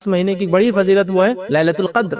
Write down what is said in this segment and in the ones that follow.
اس مہینے کی بڑی فضیلت وہ ہے لیلۃ القدر،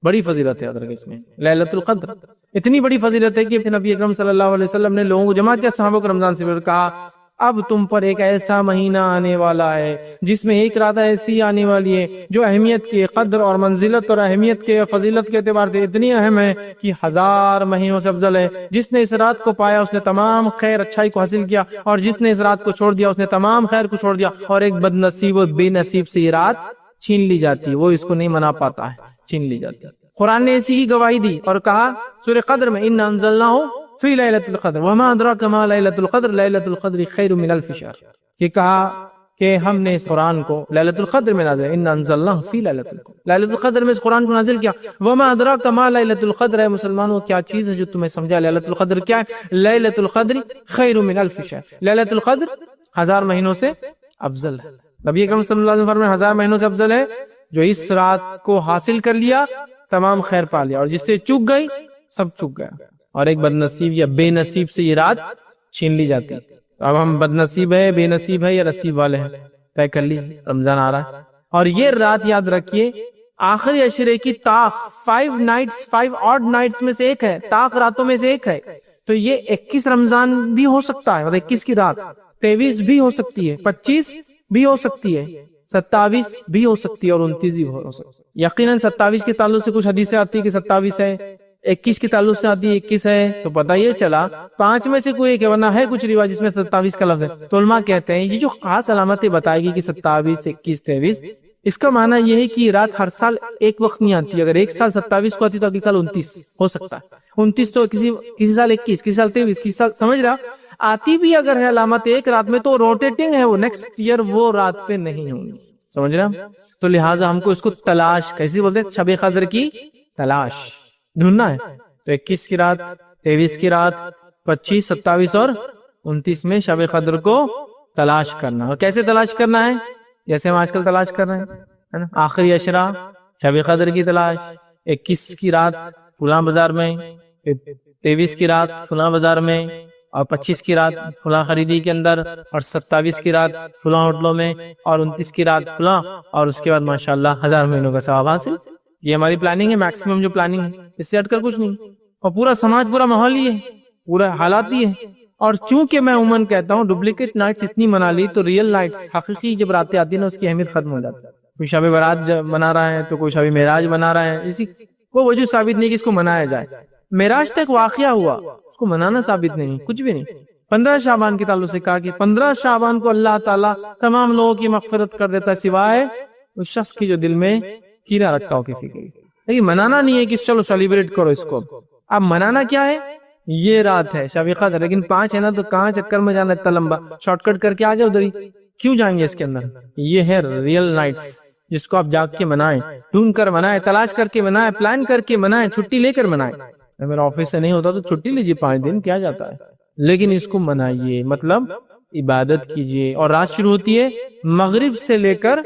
بڑی فضیلت ہے ادرک اس میں لیلۃ القدر، اتنی بڑی فضیلت ہے کہ نبی اکرم صلی اللہ علیہ وسلم نے لوگوں کو جمع کیا، صحابہ کو رمضان سے کہا اب تم پر ایک ایسا مہینہ آنے والا ہے جس میں ایک رات ایسی آنے والی ہے جو اہمیت کے قدر اور منزلت اور اہمیت کے فضیلت کے اعتبار سے اتنی اہم ہے کہ 1000 مہینوں سے افضل ہے۔ جس نے اس رات کو پایا اس نے تمام خیر اچھائی کو حاصل کیا، اور جس نے اس رات کو چھوڑ دیا اس نے تمام خیر کو چھوڑ دیا، اور ایک بد نصیب و بے نصیب سے یہ رات چھین لی جاتی ہے، وہ اس کو نہیں منا پاتا ہے، چھین لی جاتی ہے۔ قرآن نے اسی کی گواہی دی اور کہا سورہ قدر میں اِنَّا أَنزَلْنَاهُ فی لیلۃ القدر وما ادراک ما لیلۃ القدر لیلۃ القدر خیر من الف شہر، یہ کہا کہ ہم نے اس قرآن کو لیلۃ القدر میں نازل، اِنَّا أَنزَلْنَاهُ فی لیلۃ القدر، لیلۃ القدر میں اس قرآن کو نازل کیا۔ وما ادراک ما لیلۃ القدر، ہے مسلمانوں کیا چیز ہے جو تمہیں سمجھا لیلۃ القدر کیا ہے؟ لیلۃ القدر خیر من الف شہر، لیلۃ القدر 1000 مہینوں سے افضل ہے۔ نبی اکرم صلی اللہ علیہ وسلم فرمایا 1000 مہینوں سے افضل ہے جو اس رات کو حاصل کر لیا تمام خیر پا لیا، اور جس سے چک گئی سب چک گیا، اور ایک بد نصیب یا بے نصیب سے یہ رات چھین لی جاتی ہے۔ اب ہم بد نصیب ہے، بے نصیب ہے یا نصیب والے ہیں، طے کر لی، رمضان آ رہا ہے۔ اور یہ رات یاد رکھیے آخری عشرے کی طاق 5 نائٹس 5 آڈ نائٹس میں سے ایک ہے، طاق راتوں میں سے ایک ہے، تو یہ 21 رمضان بھی ہو سکتا ہے، اور 21 کی رات 23 بھی ہو سکتی ہے، 25 بھی ہو سکتی ہے، 27 بھی ہو سکتی ہے، اور 29 بھی ہو سکتی ہے۔ یقیناً 27 کے تعلق سے کچھ حدیثیں آتی ہے کہ 27 ہے، 21 کے تعلق سے آتی ہے 21 ہے، تو پتہ یہ چلا 5 میں سے کوئی ایک ہے، ورنہ ہے کچھ روایت جس میں 27 کا لفظ ہے۔ تو علماء کہتے ہیں یہ جو خاص علامتیں بتائے گی کہ 27 21 23، اس کا معنی یہ ہے کہ یہ رات ہر سال ایک وقت نہیں آتی، اگر ایک سال 27 کو آتی تو اگلے سال 29 ہو سکتا ہے، 29 تو کسی سال 21، کسی سال 23، کسی سال، سمجھ رہا آتی بھی اگر ہے علامت ایک رات میں تو روٹیٹنگ ہے، وہ نیکسٹ ایئر وہ رات پہ نہیں ہوں گی، سمجھ رہا؟ تو لہٰذا ہم کو اس کو تلاش، کیسے بولتے ہیں، شب قدر کی تلاش ڈھونڈنا ہے۔ تو 21 کی رات، 23 کی رات، 25 27 اور 29 میں شب قدر کو تلاش کرنا، اور کیسے تلاش کرنا ہے؟ جیسے ہم آج کل تلاش کر رہے ہیں، آخری عشرہ شب قدر کی تلاش، 21 کی رات فلاں بازار میں، 23 کی رات فلاں بازار میں، اور 25 کی رات فلاں خریدی کے اندر، اور 27 کی رات فلاں ہوٹلوں میں، اور 29 کی رات فلاں، اور اس کے بعد ماشاءاللہ 1000 مہینوں کا ثواب حاصل۔ یہ ہماری پلاننگ ہے، میکسیمم جو پلاننگ ہے، اس سے ہٹ کر کچھ نہیں، اور پورا سماج، پورا ماحول ہی ہے، پورا حالات ہی ہے۔ اور چونکہ میں عموماً کہتا ہوں ڈپلیکیٹ نائٹس اتنی منا لی تو ریئل نائٹس، حقیقی جب راتیں آتی ہیں نا، اس کی اہمیت ختم ہو جاتی ہے۔ کوئی شب برات منا رہا ہے تو کوئی شب معراج منا رہا ہے، اسی کو وجود ثابت نہیں کہ اس کو منایا جائے۔ معراج تک واقعہ ہوا، اس کو منانا ثابت نہیں، کچھ بھی نہیں۔ 15 شعبان کے تعلق سے کہا کہ 15 شعبان کو اللہ تعالیٰ تمام لوگوں کی مغفرت کر دیتا ہے سوائے اس شخص کی جو دل میں کینہ رکھتا ہو کسی کے لیے۔ لیکن منانا نہیں ہے کہ چلو سیلیبریٹ کرو اس کو، اب منانا کیا ہے؟ یہ رات ہے شب قدر، لیکن 5 ہے نا، تو کہاں چکر میں جانا اتنا لمبا، شارٹ کٹ کر کے آگے ادھر ہی کیوں جائیں گے اس کے اندر؟ یہ ہے ریئل نائٹس، جس کو آپ جاگ کے منائیں، ڈھونڈ کر منائیں، تلاش کر کے منائیں، پلان کر کے منائیں، چھٹی لے کر منائیں۔ اگر آفس سے نہیں ہوتا تو چھٹی لیجیے 5 دن، کیا جاتا ہے، لیکن اس کو منائیے، مطلب عبادت کیجیے۔ اور رات شروع ہوتی ہے مغرب سے لے کر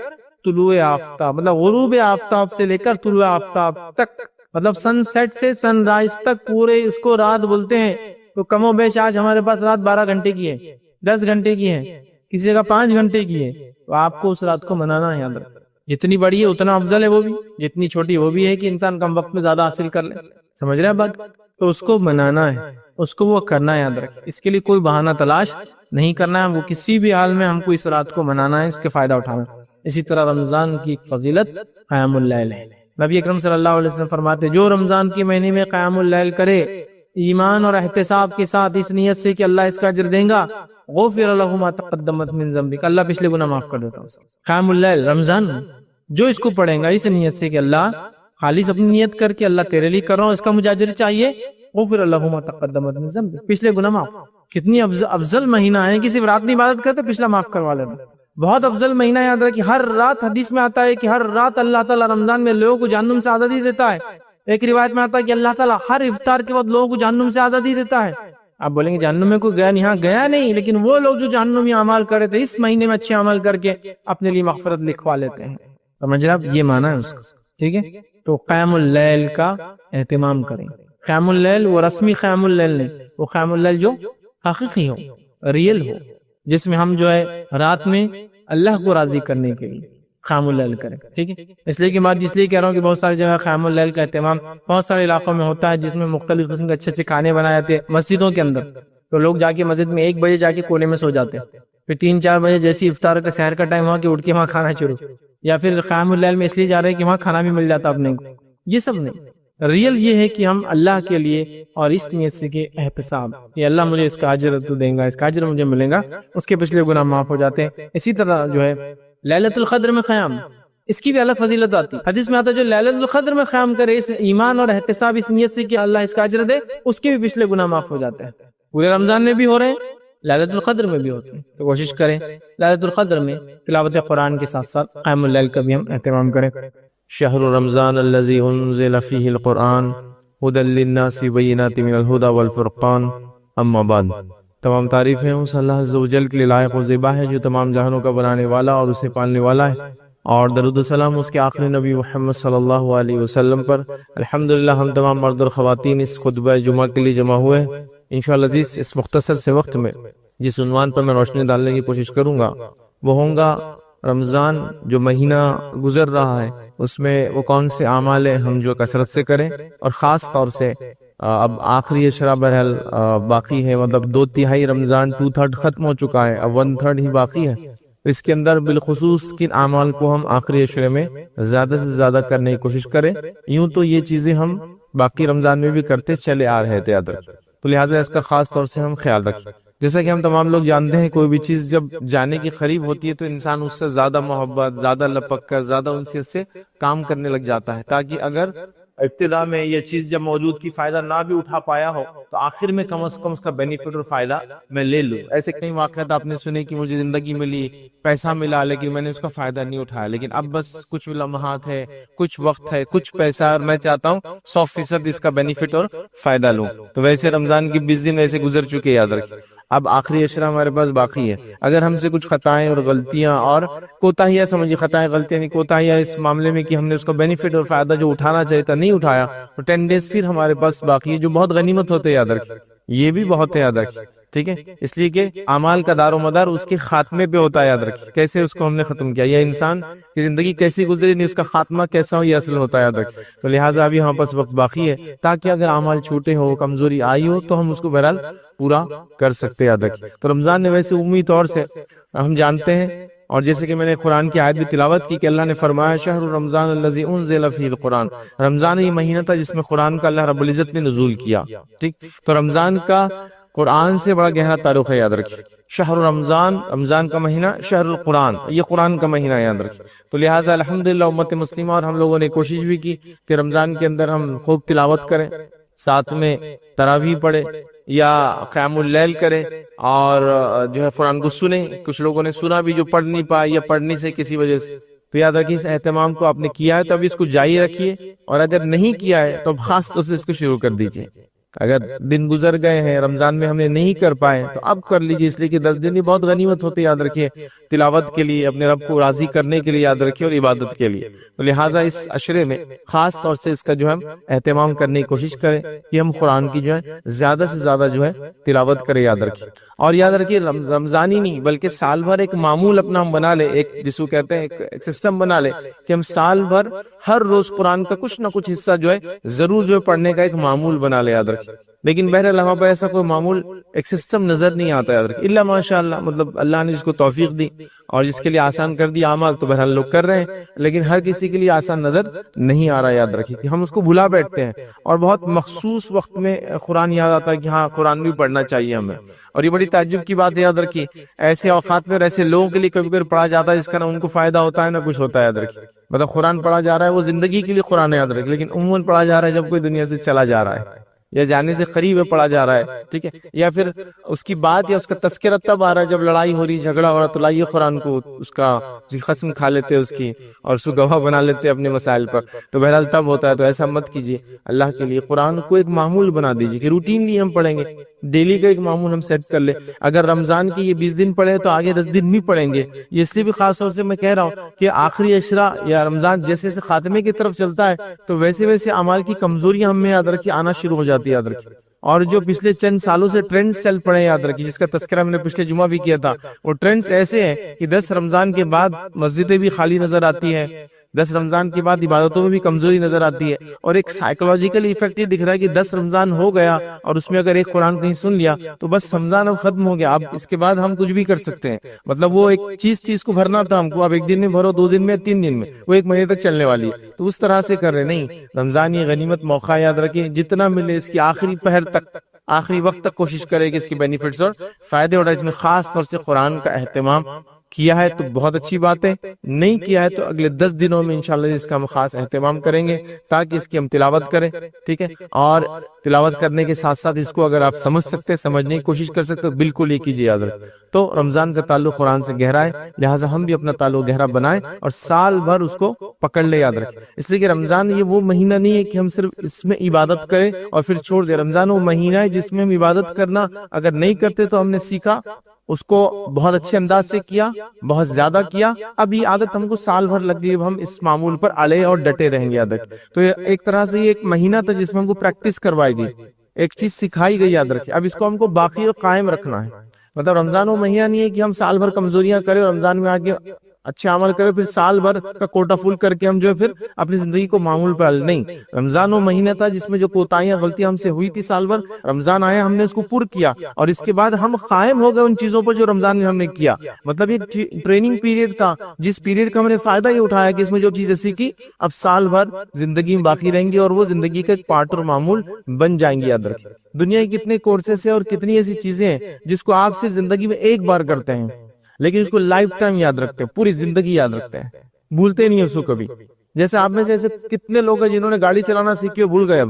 طلوع آفتاب، مطلب غروب آفتاب سے لے کر طلوع آفتاب تک، مطلب سن سیٹ سے سن رائز تک پورے اس کو رات بولتے ہیں۔ تو کم و بیش آج ہمارے پاس رات 12 گھنٹے کی ہے، 10 گھنٹے کی ہے، کسی جگہ 5 گھنٹے کی ہے، تو آپ کو اس رات کو منانا ہے۔ یاد رکھ، جتنی بڑی ہے اتنا افضل ہے وہ بھی، جتنی چھوٹی وہ بھی ہے کہ انسان کم وقت میں زیادہ حاصل کر لے، سمجھ رہے ہیں بات؟ تو اس کو منانا ہے، اس کو وہ کرنا ہے، یاد رکھ، اس کے لیے کوئی بہانہ تلاش نہیں کرنا ہے، وہ کسی بھی حال میں ہم کو اس رات کو منانا ہے، اس کے فائدہ اٹھانا ہے۔ اسی طرح رمضان کی فضیلت قیام اللیل ہے۔ نبی اکرم صلی اللہ علیہ وسلم فرماتے جو رمضان کے مہینے میں قیام اللیل کرے ایمان اور احتساب کے ساتھ، اس نیت سے کہ اللہ اس کا اجر دیں گا، غفر له ما تقدمت من ذنبک، اللہ پچھلے گناہ معاف کر دیتا ہے۔ قیام اللیل رمضان میں جو اس کو پڑھیں گا اس نیت سے کہ اللہ خالص اپنی نیت کر کے اللہ تیرے لیے کر رہا ہوں، اس کا مجھے اجر چاہیے، غفر له ما تقدمت من ذنبک، پچھلے گناہ معاف۔ کتنی افضل مہینہ ہے، کسی رات میں عبادت کرتے پچھلا معاف کروا لینا، بہت افضل مہینہ۔ یاد رکھیں ہر رات، حدیث میں آتا ہے کہ ہر رات اللہ تعالیٰ رمضان میں لوگوں کو جہنم سے آزادی دیتا ہے۔ ایک روایت میں آتا ہے کہ اللہ تعالیٰ ہر افطار کے بعد لوگوں کو جہنم سے آزادی دیتا ہے۔ آپ بولیں گے جہنم میں کوئی گیا نہیں، ہاں گیا نہیں، لیکن وہ لوگ جو جہنمی اعمال کر رہے تھے اس مہینے میں اچھے عمل کر کے اپنے لیے مغفرت لکھوا لیتے ہیں، سمجھ رہے آپ؟ یہ معنی ہے اس کا، ٹھیک ہے؟ تو قیام اللیل کا اہتمام کریں۔ قیام اللیل وہ رسمی قیام اللیل نہیں، وہ قیام اللیل جو حقیقی ہو، ریئل ہو، جس میں ہم جو ہے رات میں اللہ کو راضی کرنے کے لیے قیام اللیل کریں، ٹھیک ہے؟ اس لیے کہ بات اس لیے کہہ رہا ہوں کہ بہت ساری جگہ قیام اللیل کا اہتمام بہت سارے علاقوں میں ہوتا ہے، جس میں مختلف قسم کے اچھے اچھے کھانے بنائے جاتے ہیں مسجدوں کے اندر، تو لوگ جا کے مسجد میں 1 بجے جا کے کونے میں سو جاتے ہیں، پھر 3-4 بجے جیسی افطار کا سحر کا ٹائم ہوا کہ اٹھ کے وہاں کھانا شروع، یا پھر قیام اللیل میں اس لیے جا رہے ہیں کہ وہاں کھانا بھی مل جاتا اپنے کو۔ یہ سب نہیں، ریئل یہ ہے کہ ہم اللہ کے لیے اور اس نیت سے کہ احتساب کہ اللہ مجھے اس کا اجر تو دیں گا، اس کا اجر مجھے ملے گا، اس کے پچھلے گناہ معاف ہو جاتے ہیں۔ اسی طرح جو ہے لیلۃ القدر میں قیام، اس کی بھی الگ فضیلت آتی ہے، حدیث میں آتا ہے جو لیلۃ القدر میں قیام کرے اس ایمان اور احتساب اس نیت سے کہ اللہ اس کا اجر دے، اس کے بھی پچھلے گناہ معاف ہو جاتے ہیں۔ پورے رمضان میں بھی ہو رہے ہیں، لیلۃ القدر میں بھی ہوتے ہیں، تو کوشش کریں لیلۃ القدر میں تلاوت قرآن کے ساتھ ساتھ قیام اللیل کا بھی ہم اہتمام کریں۔ شہر رمضان الذی انزل فیہ القرآن ھدی للناس بینات من الھدی والفرقان اما بعد۔ تمام تعریفیں اس اللہ عز و جل کے لیے لائق و زیبا ہے جو تمام جہانوں کا بنانے والا اور اسے پالنے والا ہے، اور درود و سلام اس کے آخری نبی محمد صلی اللہ علیہ وسلم پر۔ الحمدللہ ہم تمام مرد اور خواتین اس خطبہ جمعہ کے لیے جمع ہوئے ہیں۔ انشاءاللہ عزیز اس مختصر سے وقت میں جس عنوان پر میں روشنی ڈالنے کی کوشش کروں گا وہ ہوگا رمضان جو مہینہ گزر رہا ہے اس میں وہ کون سے اعمال ہیں ہم جو کثرت سے کریں، اور خاص طور سے اب آخری اشرا بہرحال باقی ہے، مطلب 2/3 رمضان 2/3 ختم ہو چکا ہے، اب 1/3 ہی باقی ہے۔ اس کے اندر بالخصوص کن اعمال کو ہم آخری اشرے میں زیادہ سے زیادہ کرنے کی کوشش کریں۔ یوں تو یہ چیزیں ہم باقی رمضان میں بھی کرتے چلے آ رہے تھے یاد رکھیں، تو لہٰذا اس کا خاص طور سے ہم خیال رکھیں۔ جیسا کہ ہم تمام لوگ جانتے ہیں کوئی بھی چیز جب جانے کی قریب ہوتی ہے تو انسان اس سے زیادہ محبت، زیادہ لپک کر، زیادہ انسیت سے کام کرنے لگ جاتا ہے، تاکہ اگر ابتدا میں یہ چیز جب موجود کی فائدہ نہ بھی اٹھا پایا ہو تو آخر میں کم از کم اس کا بینیفٹ اور فائدہ میں لے لوں۔ ایسے کئی واقعات آپ نے سنے کہ مجھے زندگی ملی، پیسہ ملا، لیکن میں نے اس کا فائدہ نہیں اٹھایا، لیکن اب بس کچھ لمحات ہے، کچھ وقت ہے، کچھ پیسہ، اور میں چاہتا ہوں 100% اس کا بینیفٹ اور فائدہ لوں۔ تو ویسے رمضان کی 20 دن ایسے گزر چکے، یاد رکھیں اب آخری اشرا ہمارے پاس باقی ہے۔ اگر ہم سے کچھ خطائیں اور غلطیاں اور کوتاہیاں، سمجھیے خطائیں غلطیاں نہیں، کوتاہیاں اس معاملے میں کہ ہم نے اس کا بینیفٹ اور فائدہ جو اٹھانا چاہیے تھا نہیں اٹھایا، تو 10 ڈیز پھر ہمارے پاس باقی ہے، جو بہت غنیمت ہوتے، یاد رکھیں یہ بھی بہت ہے، یاد رکھیں، ٹھیک ہے؟ اس لیے کہ اعمال کا دار و مدار اس کے خاتمے پہ ہوتا ہے، یاد رکھیں کیسے اس کو ہم نے ختم کیا، یا انسان کی زندگی کیسی گزری نہیں اس کا خاتمہ کیسا ہو یہ اصل ہوتا ہے، یاد رکھیں۔ تو لہٰذا ابھی ہمارے پاس وقت باقی ہے تاکہ اگر اعمال چھوٹے ہو، کمزوری آئی ہو تو ہم اس کو بہرحال پورا کر سکتے، یاد رکھیں۔ تو رمضان نے ویسے عمومی طور سے ہم جانتے ہیں، اور جیسے کہ میں نے قرآن کی آیت بھی تلاوت کی کہ اللہ نے فرمایا شہر رمضان الذی انزل فیہ القرآن، رمضان یہ مہینہ تھا جس میں قرآن کا اللہ رب العزت نے نزول کیا، ٹھیک؟ تو رمضان کا قرآن سے بڑا گہرا تعلق ہے، یاد رکھیں شہر رمضان، رمضان کا مہینہ، شہر القرآن یہ قرآن کا مہینہ، یاد رکھیں۔ تو لہٰذا الحمدللہ امت مسلمہ اور ہم لوگوں نے کوشش بھی کی کہ رمضان کے اندر ہم خوب تلاوت کریں، ساتھ میں تراویح پڑھے یا قیام اللیل کرے، اور جو ہے قرآن کو سنیں۔ کچھ لوگوں نے سنا بھی جو پڑھ نہیں پائے یا پڑھنے سے کسی وجہ سے، تو یاد رکھیے اس اہتمام کو آپ نے کیا ہے تو ابھی اس کو جاری رکھیے، اور اگر نہیں کیا ہے تو خاص طور سے اس کو شروع کر دیجیے۔ اگر دن گزر گئے ہیں رمضان میں ہم نے نہیں کر پائے تو اب کر لیجیے، اس لیے کہ 10 دن بھی بہت غنیمت ہوتے، یاد رکھیے تلاوت کے لیے، اپنے رب کو راضی کرنے کے لیے، یاد رکھیے، اور عبادت کے لیے۔ تو لہٰذا اس عشرے میں خاص طور سے اس کا جو ہم اہتمام کرنے کی کوشش کریں کہ ہم قرآن کی جو ہے زیادہ سے زیادہ جو ہے تلاوت کریں، یاد رکھیے۔ اور یاد رکھیے رمضان ہی نہیں بلکہ سال بھر ایک معمول اپنا ہم بنا لیں، ایک جس کو کہتے ہیں ایک سسٹم بنا لیں کہ ہم سال بھر ہر روز قرآن کا کچھ نہ کچھ حصہ جو ہے ضرور جو ہے پڑھنے کا ایک معمول بنا لیں، یاد رکھیے۔ لیکن بہرحال ہمارے پاس ایسا کوئی معمول ایک سسٹم نظر نہیں آتا، یاد رکھیے، الا ماشاء اللہ، مطلب اللہ نے جس کو توفیق دی اور جس کے لیے آسان کر دیا اعمال تو بہرحال لوگ کر رہے ہیں، لیکن ہر کسی کے لیے آسان نظر نہیں آ رہا، یاد رکھیے کہ ہم اس کو بھلا بیٹھتے ہیں، اور بہت مخصوص وقت میں قرآن یاد آتا ہے کہ ہاں قرآن بھی پڑھنا چاہیے ہمیں۔ اور یہ بڑی تعجب کی بات ہے، یاد رکھیے ایسے اوقات میں ایسے لوگوں کے لیے کبھی کبھی پڑھا جاتا ہے جس کا نہ ان کو فائدہ ہوتا ہے نہ کچھ ہوتا ہے، یاد رکھیے مطلب قرآن پڑھا جا رہا ہے وہ زندگی کے لیے قرآن ہے، یاد رکھیے، لیکن عموماً پڑھا جا رہا ہے جب کوئی دنیا سے چلا جا رہا ہے یا جانے سے قریب ہے پڑھا جا رہا ہے، ٹھیک ہے، یا پھر اس کی بات یا اس کا تذکرہ تب آ رہا ہے جب لڑائی ہو رہی، جھگڑا ہو رہا، تو لائیے قرآن کو اس کا قسم کھا لیتے اس کی اور اس کو گواہ بنا لیتے اپنے مسائل پر، تو بہرحال تب ہوتا ہے۔ تو ایسا مت کیجیے، اللہ کے لیے قرآن کو ایک معمول بنا دیجیے کہ روٹینلی ہم پڑھیں گے، ڈیلی کا ایک معمول ہم سیٹ کر لیں۔ اگر رمضان کی یہ 20 دن پڑھے تو آگے 10 دن بھی پڑھیں گے، یہ اس لیے بھی خاص طور سے میں کہہ رہا ہوں کہ آخری عشرہ یا رمضان جیسے جیسے خاتمے کی طرف چلتا ہے تو ویسے ویسے اعمال کی کمزوریاں ہم میں یاد رکھیے آنا شروع ہو جاتی ہے، یاد رکھیے اور جو پچھلے چند سالوں سے ٹرینڈز چل پڑے یاد رکھیے، جس کا تذکرہ میں نے پچھلے جمعہ بھی کیا تھا، وہ ٹرینڈز ایسے ہیں کہ 10 رمضان کے بعد مسجدیں بھی خالی نظر آتی ہیں، 10 رمضان کے بعد عبادتوں میں بھی کمزوری نظر آتی ہے، اور ایک سائیکولوجیکل ایفیکٹ یہ دکھ رہا ہے کہ 10 رمضان ہو گیا اور اس میں اگر ایک قرآن کہیں سن لیا تو بس رمضان اب ختم ہو گیا، اب اس کے بعد ہم کچھ بھی کر سکتے ہیں، مطلب وہ ایک چیز تھی اس کو بھرنا تھا ہم کو، اب ایک دن میں بھرو، 2 دن میں، 3 دن میں، وہ 1 مہینے تک چلنے والی ہے، تو اس طرح سے کر رہے نہیں۔ رمضان یہ غنیمت موقع یاد رکھیں، جتنا ملے اس کی آخری پہر تک، آخری وقت تک کوشش کرے کہ اس کے بینیفٹس اور فائدے اٹھائے۔ اس میں خاص طور سے قرآن کا اہتمام کیا ہے تو بہت اچھی بات ہے، نہیں کیا ہے تو اگلے 10 دنوں میں انشاءاللہ اس کا ہم خاص اہتمام کریں گے تاکہ اس کی ہم تلاوت کریں، ٹھیک ہے؟ اور تلاوت کرنے کے ساتھ ساتھ اس کو اگر آپ سمجھ سکتے، سمجھنے کی کوشش کر سکتے، بالکل یہ کیجیے یاد رکھ۔ تو رمضان کا تعلق قرآن سے گہرا ہے، لہٰذا ہم بھی اپنا تعلق گہرا بنائیں اور سال بھر اس کو پکڑ لے یاد رکھیں، اس لیے کہ رمضان یہ وہ مہینہ نہیں ہے کہ ہم صرف اس میں عبادت کریں اور پھر چھوڑ دیں۔ رمضان وہ مہینہ ہے جس میں ہم عبادت کرنا اگر نہیں کرتے تو ہم نے سیکھا، اس کو بہت اچھے انداز سے کیا، بہت زیادہ کیا، اب یہ عادت ہم کو سال بھر لگ گئی، اب ہم اس معمول پر اڑے اور ڈٹے رہیں گے عادت۔ تو یہ ایک طرح سے یہ ایک مہینہ تھا جس میں ہم کو پریکٹس کروائی گئی، ایک چیز سکھائی گئی یاد رکھیں، اب اس کو ہم کو باقی اور قائم رکھنا ہے۔ مطلب رمضان وہ مہینہ نہیں ہے کہ ہم سال بھر کمزوریاں کریں اور رمضان میں آگے اچھے عمل کرے، پھر سال بھر کا کوٹا فل کر کے ہم جو ہے پھر اپنی زندگی کو معمول پر نہیں۔ رمضان وہ مہینہ تھا جس میں جو کوتاہیاں غلطیاں ہم سے ہوئی تھی سال بھر، رمضان آیا ہم نے اس کو پر کیا اور اس کے بعد ہم قائم ہو گئے ان چیزوں پر جو رمضان میں ہم نے کیا۔ مطلب یہ ٹریننگ پیریڈ تھا جس پیریڈ کا ہم نے فائدہ یہ اٹھایا کہ اس میں جو چیزیں سیکھی اب سال بھر زندگی میں باقی رہیں گی اور وہ زندگی کا ایک پارٹ اور معمول بن جائیں گی یاد رکھیں۔ دنیا کی کتنے کورسز ہیں اور کتنی ایسی چیزیں ہیں جس کو آپ صرف زندگی میں ایک بار کرتے ہیں، لیکن اس کو لائف ٹائم یاد رکھتے ہیں، پوری زندگی یاد رکھتے ہیں، بھولتے نہیں اس کو کبھی۔ جیسے آپ میں سے ایسے کتنے لوگ ہیں جنہوں نے گاڑی چلانا سیکھی اور بھول گئے،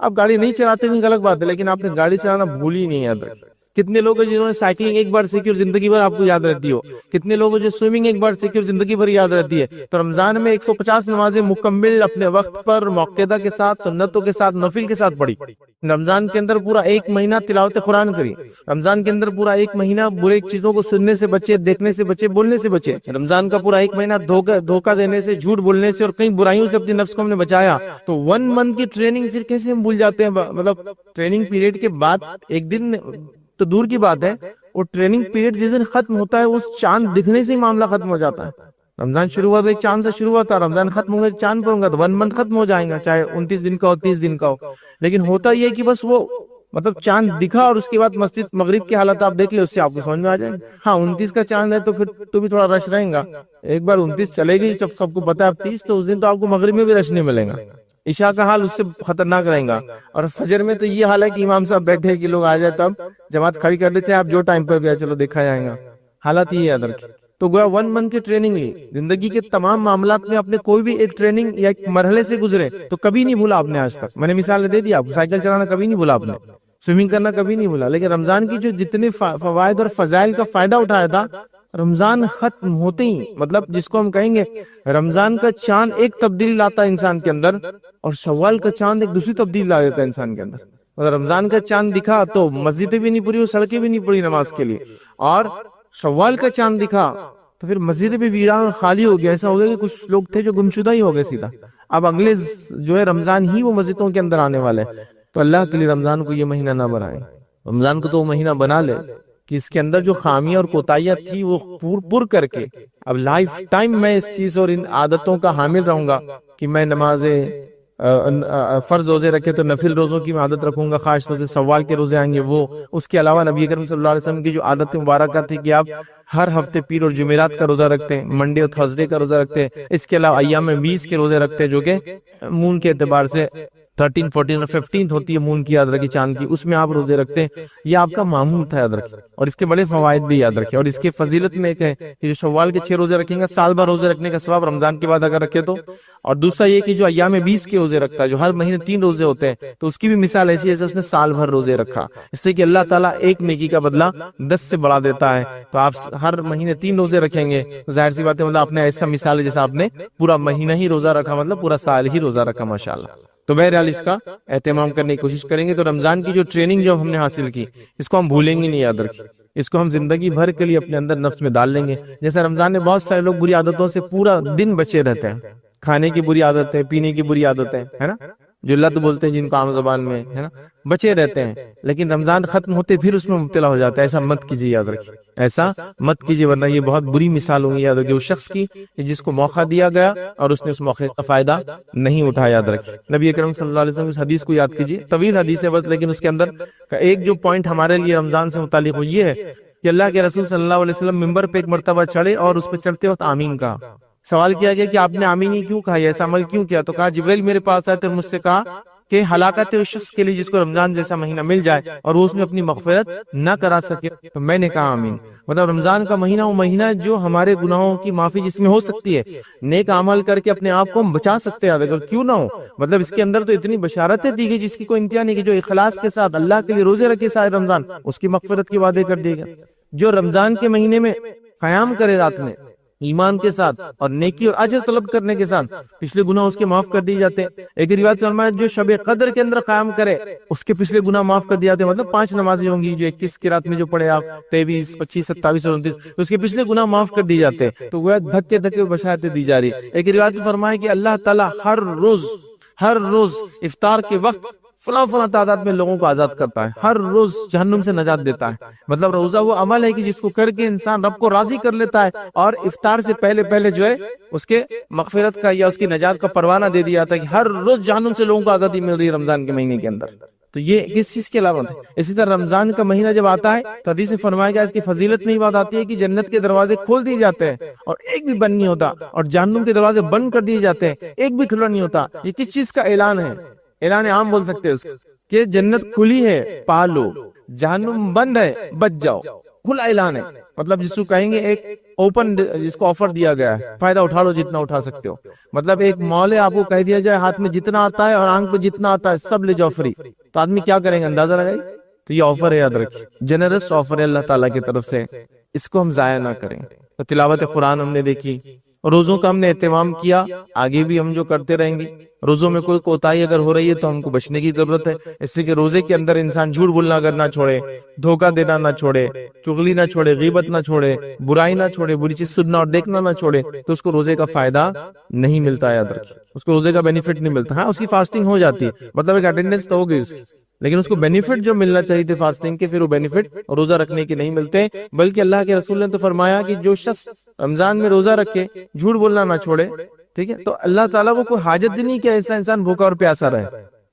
اب گاڑی نہیں چلاتے نہیں غلط بات ہے، لیکن آپ نے گاڑی چلانا بھول ہی نہیں یاد رکھی۔ کتنے لوگ ہیں جنہوں نے سائیکلنگ ایک بار سیکھی اور زندگی بھر آپ کو یاد رہتی ہو، کتنے لوگ ہیں جو سوئمنگ ایک بار سیکھی اور زندگی بھر یاد رہتی ہے۔ تو رمضان میں 150 نمازیں مکمل اپنے وقت پر موقعہ کے ساتھ، سنتوں کے ساتھ، نفل کے ساتھ پڑھی۔ رمضان کے اندر پورا 1 مہینہ تلاوت قرآن کری، رمضان کے اندر پورا 1 مہینہ برے چیزوں کو سننے سے بچے، دیکھنے سے بچے، بولنے سے بچے۔ رمضان کا پورا 1 مہینہ دھوکہ دینے سے، جھوٹ بولنے سے اور کئی برائیوں سے اپنے نفس کو ہم نے بچایا۔ تو 1 منتھ کی ٹریننگ پھر کیسے ہم بھول جاتے ہیں؟ مطلب ٹریننگ پیریڈ کے بعد ایک دن تو دور کی بات ہے، وہ ٹریننگ پیریڈ جس دن ختم ہوتا ہے اس چاند دکھنے سے ہی معاملہ ختم ہو جاتا ہے۔ رمضان شروع ہوا تو ایک چاند سے شروع ہوا تھا، رمضان ختم ہوگا ایک چاند پر ہوگا، تو 1 منتھ ختم ہو جائے گا، چاہے 29 دن کا ہو، 30 دن کا ہو۔ لیکن ہوتا یہ کہ بس وہ مطلب چاند دکھا اور اس کے بعد مسجد مغرب کی حالت آپ دیکھ لیں، اس سے آپ کو سمجھ میں آ جائے گا۔ ہاں 29 کا چاند ہے تو پھر تو بھی تھوڑا رش رہے گا، ایک بار 29 چلے گی جب سب کو پتا ہے اب 30، تو اس دن تو آپ کو مغرب میں بھی رش نہیں ملے گا، عشاء کا حال اس سے خطرناک رہے گا۔ اور فجر میں تو یہ حال ہے کہ امام صاحب بیٹھے کہ لوگ آ جائے تب جماعت کھڑی کر لیتے ہیں، آپ جو ٹائم پر بھی آئے چلو دیکھا جائے گا، حالات یہ یاد رکھیں۔ تو گویا 1 منتھ کی ٹریننگ لی، زندگی کے تمام معاملات میں اپنے کوئی بھی ایک ٹریننگ یا ایک مرحلے سے گزرے تو کبھی نہیں بھولا آپ نے آج تک۔ میں نے مثال دے دی آپ کو، سائیکل چلانا کبھی نہیں بھولا آپ نے، سوئمنگ کرنا کبھی نہیں بھولا، لیکن رمضان کی جو جتنے فوائد اور فضائل کا فائدہ اٹھایا تھا، رمضان ختم ہوتے ہی، مطلب جس کو ہم کہیں گے رمضان کا چاند ایک تبدیلی لاتا ہے انسان کے اندر، اور شوال کا چاند ایک دوسری تبدیلی لا دیتا ہے انسان کے اندر۔ مطلب رمضان کا چاند دکھا تو مسجدیں بھی نہیں پوری اور سڑکیں بھی نہیں پوری نماز کے لیے، اور شوال کا چاند دکھا تو پھر مسجدیں بھی ویران اور خالی ہو گیا، ایسا ہو گیا کہ کچھ لوگ تھے جو گمشدہ ہی ہو گئے سیدھا۔ اب اگلے جو ہے رمضان ہی وہ مسجدوں کے اندر آنے والے، تو اللہ کے لیے رمضان کو یہ مہینہ نہ بنائیں، رمضان کو تو وہ مہینہ بنا لے کہ اس کے اندر جو خامیاں اور کوتاہیاں تھی وہ پر کر کے اب لائف ٹائم میں اس چیز اور ان عادتوں کا حامل رہوں گا کہ میں نمازیں فرض روزے رکھے تو نفل روزوں کی میں عادت رکھوں گا، خاص طور سے سوال کے روزے آئیں گے وہ۔ اس کے علاوہ نبی کریم صلی اللہ علیہ وسلم کی جو عادت مبارکہ تھی کہ آپ ہر ہفتے پیر اور جمعرات کا روزہ رکھتے ہیں، منڈے اور تھرسڈے کا روزہ رکھتے ہیں، اس کے علاوہ ایام 20 کے روزے رکھتے ہیں جو کہ مون کے اعتبار سے 13، 14 اور 15 ہوتی ہے مون کی، یاد رکھیں چاند کی، اس میں آپ روزے رکھتے ہیں، یہ آپ کا معمول تھا یاد رکھیں، اور اس کے بڑے فوائد بھی یاد رکھیں۔ اور اس کے فضیلت میں ایک ہے کہ جو شوال کے 6 روزے رکھیں گا، سال بھر روزے رکھنے کا ثواب رمضان کے بعد اگر رکھے تو۔ اور دوسرا یہ کہ جو ایام 20 کے روزے رکھتا ہے، جو ہر مہینے 3 روزے ہوتے ہیں، تو اس کی بھی مثال ایسی ہے جیسے اس نے سال بھر روزے رکھا، اس سے کہ اللہ تعالیٰ ایک نیکی کا بدلہ 10 سے بڑھا دیتا ہے۔ تو آپ ہر مہینے 3 روزے رکھیں گے، ظاہر سی بات ہے مطلب آپ نے ایسا مثال ہے جیسا آپ نے پورا مہینہ ہی روزہ رکھا، مطلب پورا سال ہی روزہ رکھا ماشاءاللہ۔ تو بہرحال اس کا اہتمام کرنے کی کوشش کریں گے۔ تو رمضان کی جو ٹریننگ جو ہم نے حاصل کی، اس کو ہم بھولیں گے نہیں، یاد رکھیں، اس کو ہم زندگی بھر کے لیے اپنے اندر نفس میں ڈال لیں گے۔ جیسے رمضان میں بہت سارے لوگ بری عادتوں سے پورا دن بچے رہتے ہیں، کھانے کی بری عادت ہے، پینے کی بری عادت ہے نا، جو لت بولتے ہیں جن کو عام زبان میں ہے نا، بچے رہتے ہیں، لیکن رمضان ختم ہوتے پھر اس میں مبتلا ہو جاتا ہے. ایسا مت کیجیے، یاد رکھیے، ایسا مت کیجیے، ورنہ یہ بہت بری مثال ہوگی. یاد رکھیے اس شخص کی جس کو موقع دیا گیا اور اس نے اس موقع کا فائدہ نہیں اٹھایا. یاد رکھیے نبی اکرم صلی اللہ علیہ وسلم اس حدیث کو یاد کیجیے، طویل حدیث ہے بس، لیکن اس کے اندر کا ایک جو پوائنٹ ہمارے لیے رمضان سے متعلق وہ یہ ہے کہ اللہ کے رسول صلی اللہ علیہ وسلم ممبر پہ ایک مرتبہ چڑھے اور اس پہ چڑھتے وقت آمین کہا. سوال کیا گیا کہ آپ نے آمین ہی کیوں کہا، ایسا عمل کیوں کیا؟ تو کہا جبریل میرے پاس آئے تو مجھ سے کہا کہ ہلاکت ہے اس شخص کے لیے جس کو رمضان جیسا مہینہ مل جائے اور وہ اس میں اپنی مغفرت نہ کرا سکے. تو میں نے کہا آمین. مطلب رمضان کا مہینہ وہ مہینہ جو ہمارے گناہوں کی معافی جس میں ہو سکتی ہے، نیک عمل کر کے اپنے آپ کو ہم بچا سکتے ہیں اگر کیوں نہ ہو. مطلب اس کے اندر تو اتنی بشارتیں دی گئی جس کی کوئی انتہا نہیں، کہ جو اخلاص کے ساتھ اللہ کے لیے روزے رکھے سارے رمضان، اس کی مغفرت کے وعدے کر دیے گا. جو رمضان کے مہینے میں قیام کرے رات میں ایمان کے ساتھ اور نیکی اور اجر طلب کرنے کے ساتھ، پچھلے گناہ اس کے معاف کر دیے جاتے ہیں. ایک روایت فرمایا جو شب قدر کے اندر قیام کرے اس کے پچھلے گناہ معاف کر دیے جاتے ہیں. مطلب 5 نمازیں ہوں گی جو 21 کی رات میں جو پڑھے آپ، 23، 25، 27 اور 29، اس کے پچھلے گناہ معاف کر دیے جاتے ہیں. تو وہ دھکے دھکے بشارتیں دی جا رہی ہے. ایک روایت میں فرمایا کہ اللہ تعالیٰ ہر روز افطار کے وقت فلاں تعداد میں لوگوں کو آزاد کرتا ہے، ہر روز جہنم سے نجات دیتا ہے. مطلب روزہ وہ عمل ہے کہ جس کو کر کے انسان رب کو راضی کر لیتا ہے اور افطار سے پہلے جو ہے اس کے مغفرت کا یا اس کی نجات کا پروانہ دے دیا جاتا ہے کہ ہر روز جہنم سے لوگوں کو آزادی مل رہی ہے رمضان کے مہینے کے اندر. تو یہ کس چیز کے علاوہ ہے؟ اسی طرح رمضان کا مہینہ جب آتا ہے تو حدیث میں فرمایا گیا اس کی فضیلت میں یہ بات آتی ہے کہ جنت کے دروازے کھول دیے جاتے ہیں اور ایک بھی بند نہیں ہوتا، اور جہنم کے دروازے بند کر دیے جاتے ہیں، ایک بھی کھلا نہیں ہوتا. یہ کس چیز کا اعلان ہے؟ اعلان عام بول سکتے ہیں اس کہ جنت کھلی ہے پالو، جہنم بند ہے بچ جاؤ. کھلا اعلان ہے. مطلب جس کو کہیں گے ایک اوپن، جس کو آفر دیا گیا ہے، فائدہ اٹھا لو جتنا اٹھا سکتے ہو. مطلب ایک مال ہے، آپ کو کہہ دیا جائے ہاتھ میں جتنا آتا ہے اور آنکھ پہ جتنا آتا ہے سب لے جاؤ فری. تو آدمی کیا کریں گے؟ اندازہ لگائیں. تو یہ آفر ہے، یاد رکھیں، جنرس آفر ہے اللہ تعالیٰ کی طرف سے، اس کو ہم ضائع نہ کریں. تو تلاوت قرآن ہم نے دیکھی، روزوں کا ہم نے اہتمام کیا، آگے بھی ہم جو کرتے رہیں گے. روزوں میں کوئی کوتاہی اگر ہو رہی ہے تو ہم کو بچنے کی ضرورت ہے، اس لیے کہ روزے کے اندر انسان جھوٹ بولنا اگر نہ چھوڑے، دھوکہ دینا نہ چھوڑے، چغلی نہ چھوڑے، غیبت نہ چھوڑے، برائی نہ چھوڑے، بری چیز سننا اور دیکھنا نہ چھوڑے، تو اس کو روزے کا فائدہ نہیں ملتا. یاد رکھیں اس کو روزے کا بینیفٹ نہیں ملتا. ہاں اس کی فاسٹنگ ہو جاتی ہے، مطلب ایک اٹینڈنس تو ہو گئی اس کی، لیکن اس کو بینیفٹ جو ملنا چاہیے تھے فاسٹنگ کے، پھر وہ بینیفٹ روزہ رکھنے کے نہیں ملتے. بلکہ اللہ کے رسول نے تو فرمایا کہ جو شخص رمضان میں روزہ رکھے، جھوٹ بولنا نہ چھوڑے، ٹھیک ہے، تو اللہ تعالیٰ کو کوئی حاجت نہیں کہ ایسا انسان بھوکا اور پیاسا رہے.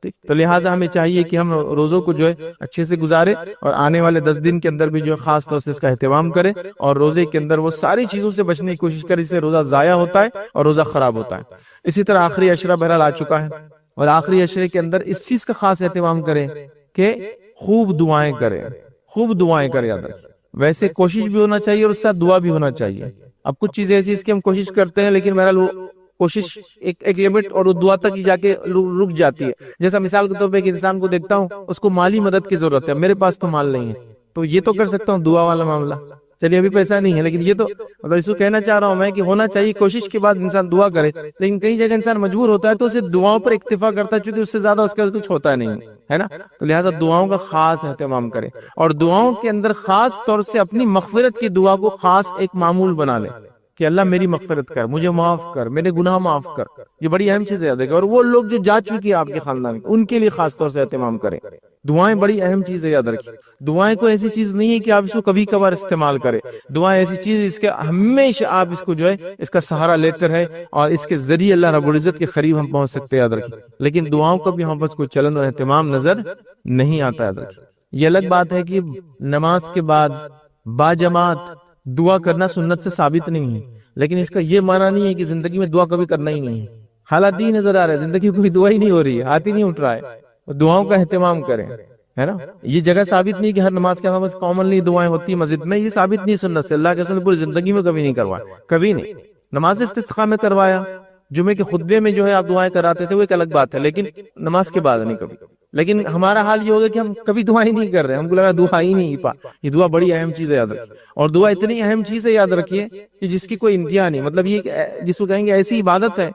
ٹھیک، تو لہٰذا ہمیں چاہیے کہ ہم روزوں کو جو ہے اچھے سے گزارے اور آنے والے 10 دن کے اندر بھی جو ہے خاص طور سے اس کا اہتمام کرے اور روزے کے اندر وہ ساری چیزوں سے بچنے کی کوشش کرے، اس سے روزہ ضائع ہوتا ہے اور روزہ خراب ہوتا ہے. اسی طرح آخری عشرہ بہرحال آ چکا ہے، اور آخری عشرے کے اندر اس چیز کا خاص اہتمام کریں کہ خوب دعائیں کریں، خوب دعائیں کریں. یاد رکھیں ویسے کوشش بھی ہونا چاہیے اور اس ساتھ دعا بھی ہونا چاہیے. اب کچھ چیزیں ایسی اس کی ہم کوشش کرتے ہیں لیکن بہرحال وہ کوشش ایک لمٹ اور دعا تک ہی جا کے رک جاتی ہے. جیسا مثال کے طور پہ ایک انسان کو دیکھتا ہوں، اس کو مالی مدد کی ضرورت ہے، میرے پاس تو مال نہیں ہے، تو یہ تو کر سکتا ہوں دعا والا معاملہ. چلیے ابھی پیسہ نہیں ہے، لیکن یہ تو مطلب اس کو کہنا چاہ رہا ہوں میں کہ ہونا چاہیے کوشش کے بعد انسان دعا کرے. لیکن کئی جگہ انسان مجبور ہوتا ہے تو اسے دعاؤں پر اکتفا کرتا ہے، چونکہ اس سے زیادہ اس کا کچھ ہوتا نہیں ہے نا. تو لہٰذا دعاؤں کا خاص اہتمام کرے اور دعاؤں کے اندر خاص طور سے اپنی مغفرت کی دعا کو خاص ایک معمول بنا لے کہ اللہ میری مغفرت کر، مجھے معاف کر، میرے گناہ معاف کر. یہ بڑی اہم چیز ہے. اور وہ لوگ جو جا چکی ہیں آپ کے خاندان میں، ان کے لیے خاص طور سے اہتمام کریں. دعائیں بڑی اہم چیز ہے، یاد رکھیں. دعائیں کوئی ایسی چیز نہیں ہے کہ آپ اس کو کبھی کبھار استعمال کریں. دعائیں ایسی چیز اس کے ہمیشہ آپ اس کو جو ہے اس کا سہارا لیتے رہے اور اس کے ذریعے اللہ رب العزت کے قریب ہم پہنچ سکتے ہیں. یاد رکھیں لیکن دعاؤں کا بھی ہم پاس کوئی چلن اور اہتمام نظر نہیں آتا. یاد رکھیں یہ الگ بات ہے کہ نماز کے بعد باجماعت دعا کرنا سنت سے ثابت نہیں ہے، لیکن اس کا یہ معنی نہیں ہے کہ زندگی میں دعا کبھی کرنا ہی نہیں ہے. حالات ہی نظر آ رہے ہیں، زندگی میں کوئی دعا ہی نہیں ہو رہی ہے، ہاتھ ہی نہیں اٹھ رہا ہے. دعاؤں کا اہتمام کریں، ہے نا. یہ جگہ ثابت نہیں کہ ہر نماز کے بعد کامنلی دعائیں ہوتی ہیں مسجد میں، یہ ثابت نہیں سنت سے. اللہ کے رسول نے پوری زندگی میں کبھی نہیں کروایا، کبھی نہیں. نماز استسقاء میں کروایا، جمعے کے خطبے میں جو ہے آپ دعائیں کراتے تھے، وہ ایک الگ بات ہے، لیکن نماز کے بعد نہیں کبھی. لیکن ہمارا حال یہ ہوگا کہ ہم کبھی دعائیں نہیں کر رہے، ہم کو لگا دعا ہی نہیں پا. یہ دعا بڑی اہم چیز ہے، یاد رکھیے. اور دعا اتنی اہم چیز ہے، یاد رکھیے، کہ جس کی کوئی انتہا نہیں. مطلب یہ جس کو کہیں گے ایسی عبادت ہے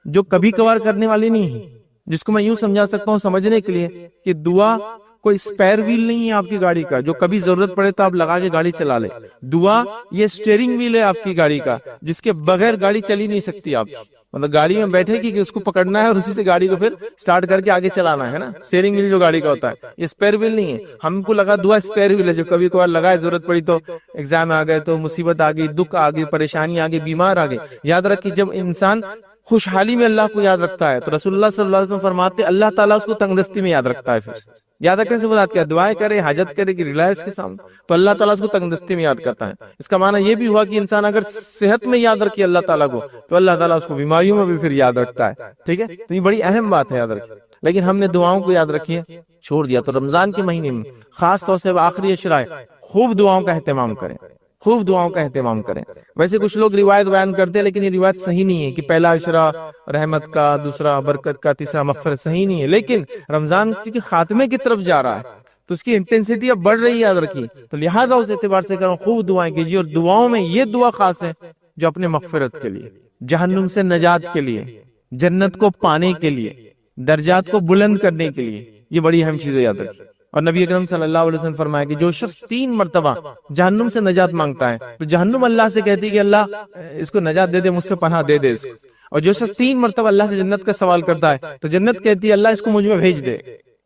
جو کبھی کبھار کرنے والی نہیں ہے، جس کو میں یوں سمجھا سکتا ہوں سمجھنے کے لیے کہ دعا کوئی اسپیئر ویل نہیں ہے آپ کی گاڑی کا جو کبھی ضرورت پڑے تو آپ لگا کے گاڑی چلا لیں. دعا یہ اسٹیئرنگ ویل ہے آپ کی گاڑی کا جس کے بغیر گاڑی چلی نہیں سکتی آپ. مطلب گاڑی میں بیٹھے کہ اس کو پکڑنا ہے اور اسی سے گاڑی کو پھر سٹارٹ کر کے آگے چلانا ہے نا. اسٹیئرنگ ویل جو گاڑی کا ہوتا ہے یہ اسپیئر ویل نہیں ہے. ہم کو لگا دعا اسپیئر ویل ہے جو کبھی کبھار لگائے ضرورت پڑی تو ایگزام آ گئے تو مصیبت آ گئی, دکھ آ گئی, پریشانی آ گئی, بیمار آ گئی. یاد رکھ کہ جب انسان خوشحالی میں اللہ کو یاد رکھتا ہے تو رسول اللہ صلی اللہ علیہ وسلم فرماتے ہیں اللہ تعالیٰ اس کو تنگدستی میں یاد رکھتا ہے. پھر یاد رکھنے سے مراد کیا؟ دعائیں کرے, حاجت کرے کہ ریلائز کے سامنے تو اللہ تعالیٰ اس کو تنگدستی میں یاد کرتا ہے. اس کا معنی یہ بھی ہوا کہ انسان اگر صحت میں یاد رکھے اللہ تعالیٰ کو تو اللہ تعالیٰ اس کو بیماریوں میں بھی پھر یاد رکھتا ہے. ٹھیک ہے, تو یہ بڑی اہم بات ہے یاد رکھیں. لیکن ہم نے دعاؤں کو یاد رکھی ہے چھوڑ دیا. تو رمضان کے مہینے میں خاص طور سے آخری اشرائے خوب دعاؤں کا اہتمام کریں, خوب دعاؤں کا اہتمام کریں. ویسے کچھ لوگ روایت بیان کرتے ہیں لیکن یہ روایت صحیح نہیں ہے کہ پہلا اشرا رحمت کا, دوسرا برکت کا, تیسرا مغفرت. صحیح نہیں ہے. لیکن رمضان کے خاتمے کی طرف جا رہا ہے تو اس کی انٹینسٹی اب بڑھ رہی ہے, یاد رکھیے. تو لہٰذا اس اعتبار سے کروں خوب دعائیں کیجیے. اور دعاؤں میں یہ دعا خاص ہے جو اپنے مغفرت کے لیے, جہنم سے نجات کے لیے, جنت کو پانے کے لیے, درجات کو بلند کرنے کے لیے, یہ بڑی اہم چیزیں یاد رکھیں. اور نبی اکرم صلی اللہ علیہ وسلم فرمایا کہ جو شخص 3 مرتبہ جہنم سے نجات مانگتا ہے تو جہنم اللہ سے کہتی کہ اللہ اس کو نجات دے دے, مجھ سے پناہ دے دے اس کو. اور جو شخص 3 مرتبہ اللہ سے جنت کا سوال کرتا ہے تو جنت کہتی ہے اللہ اس کو مجھ میں بھیج دے.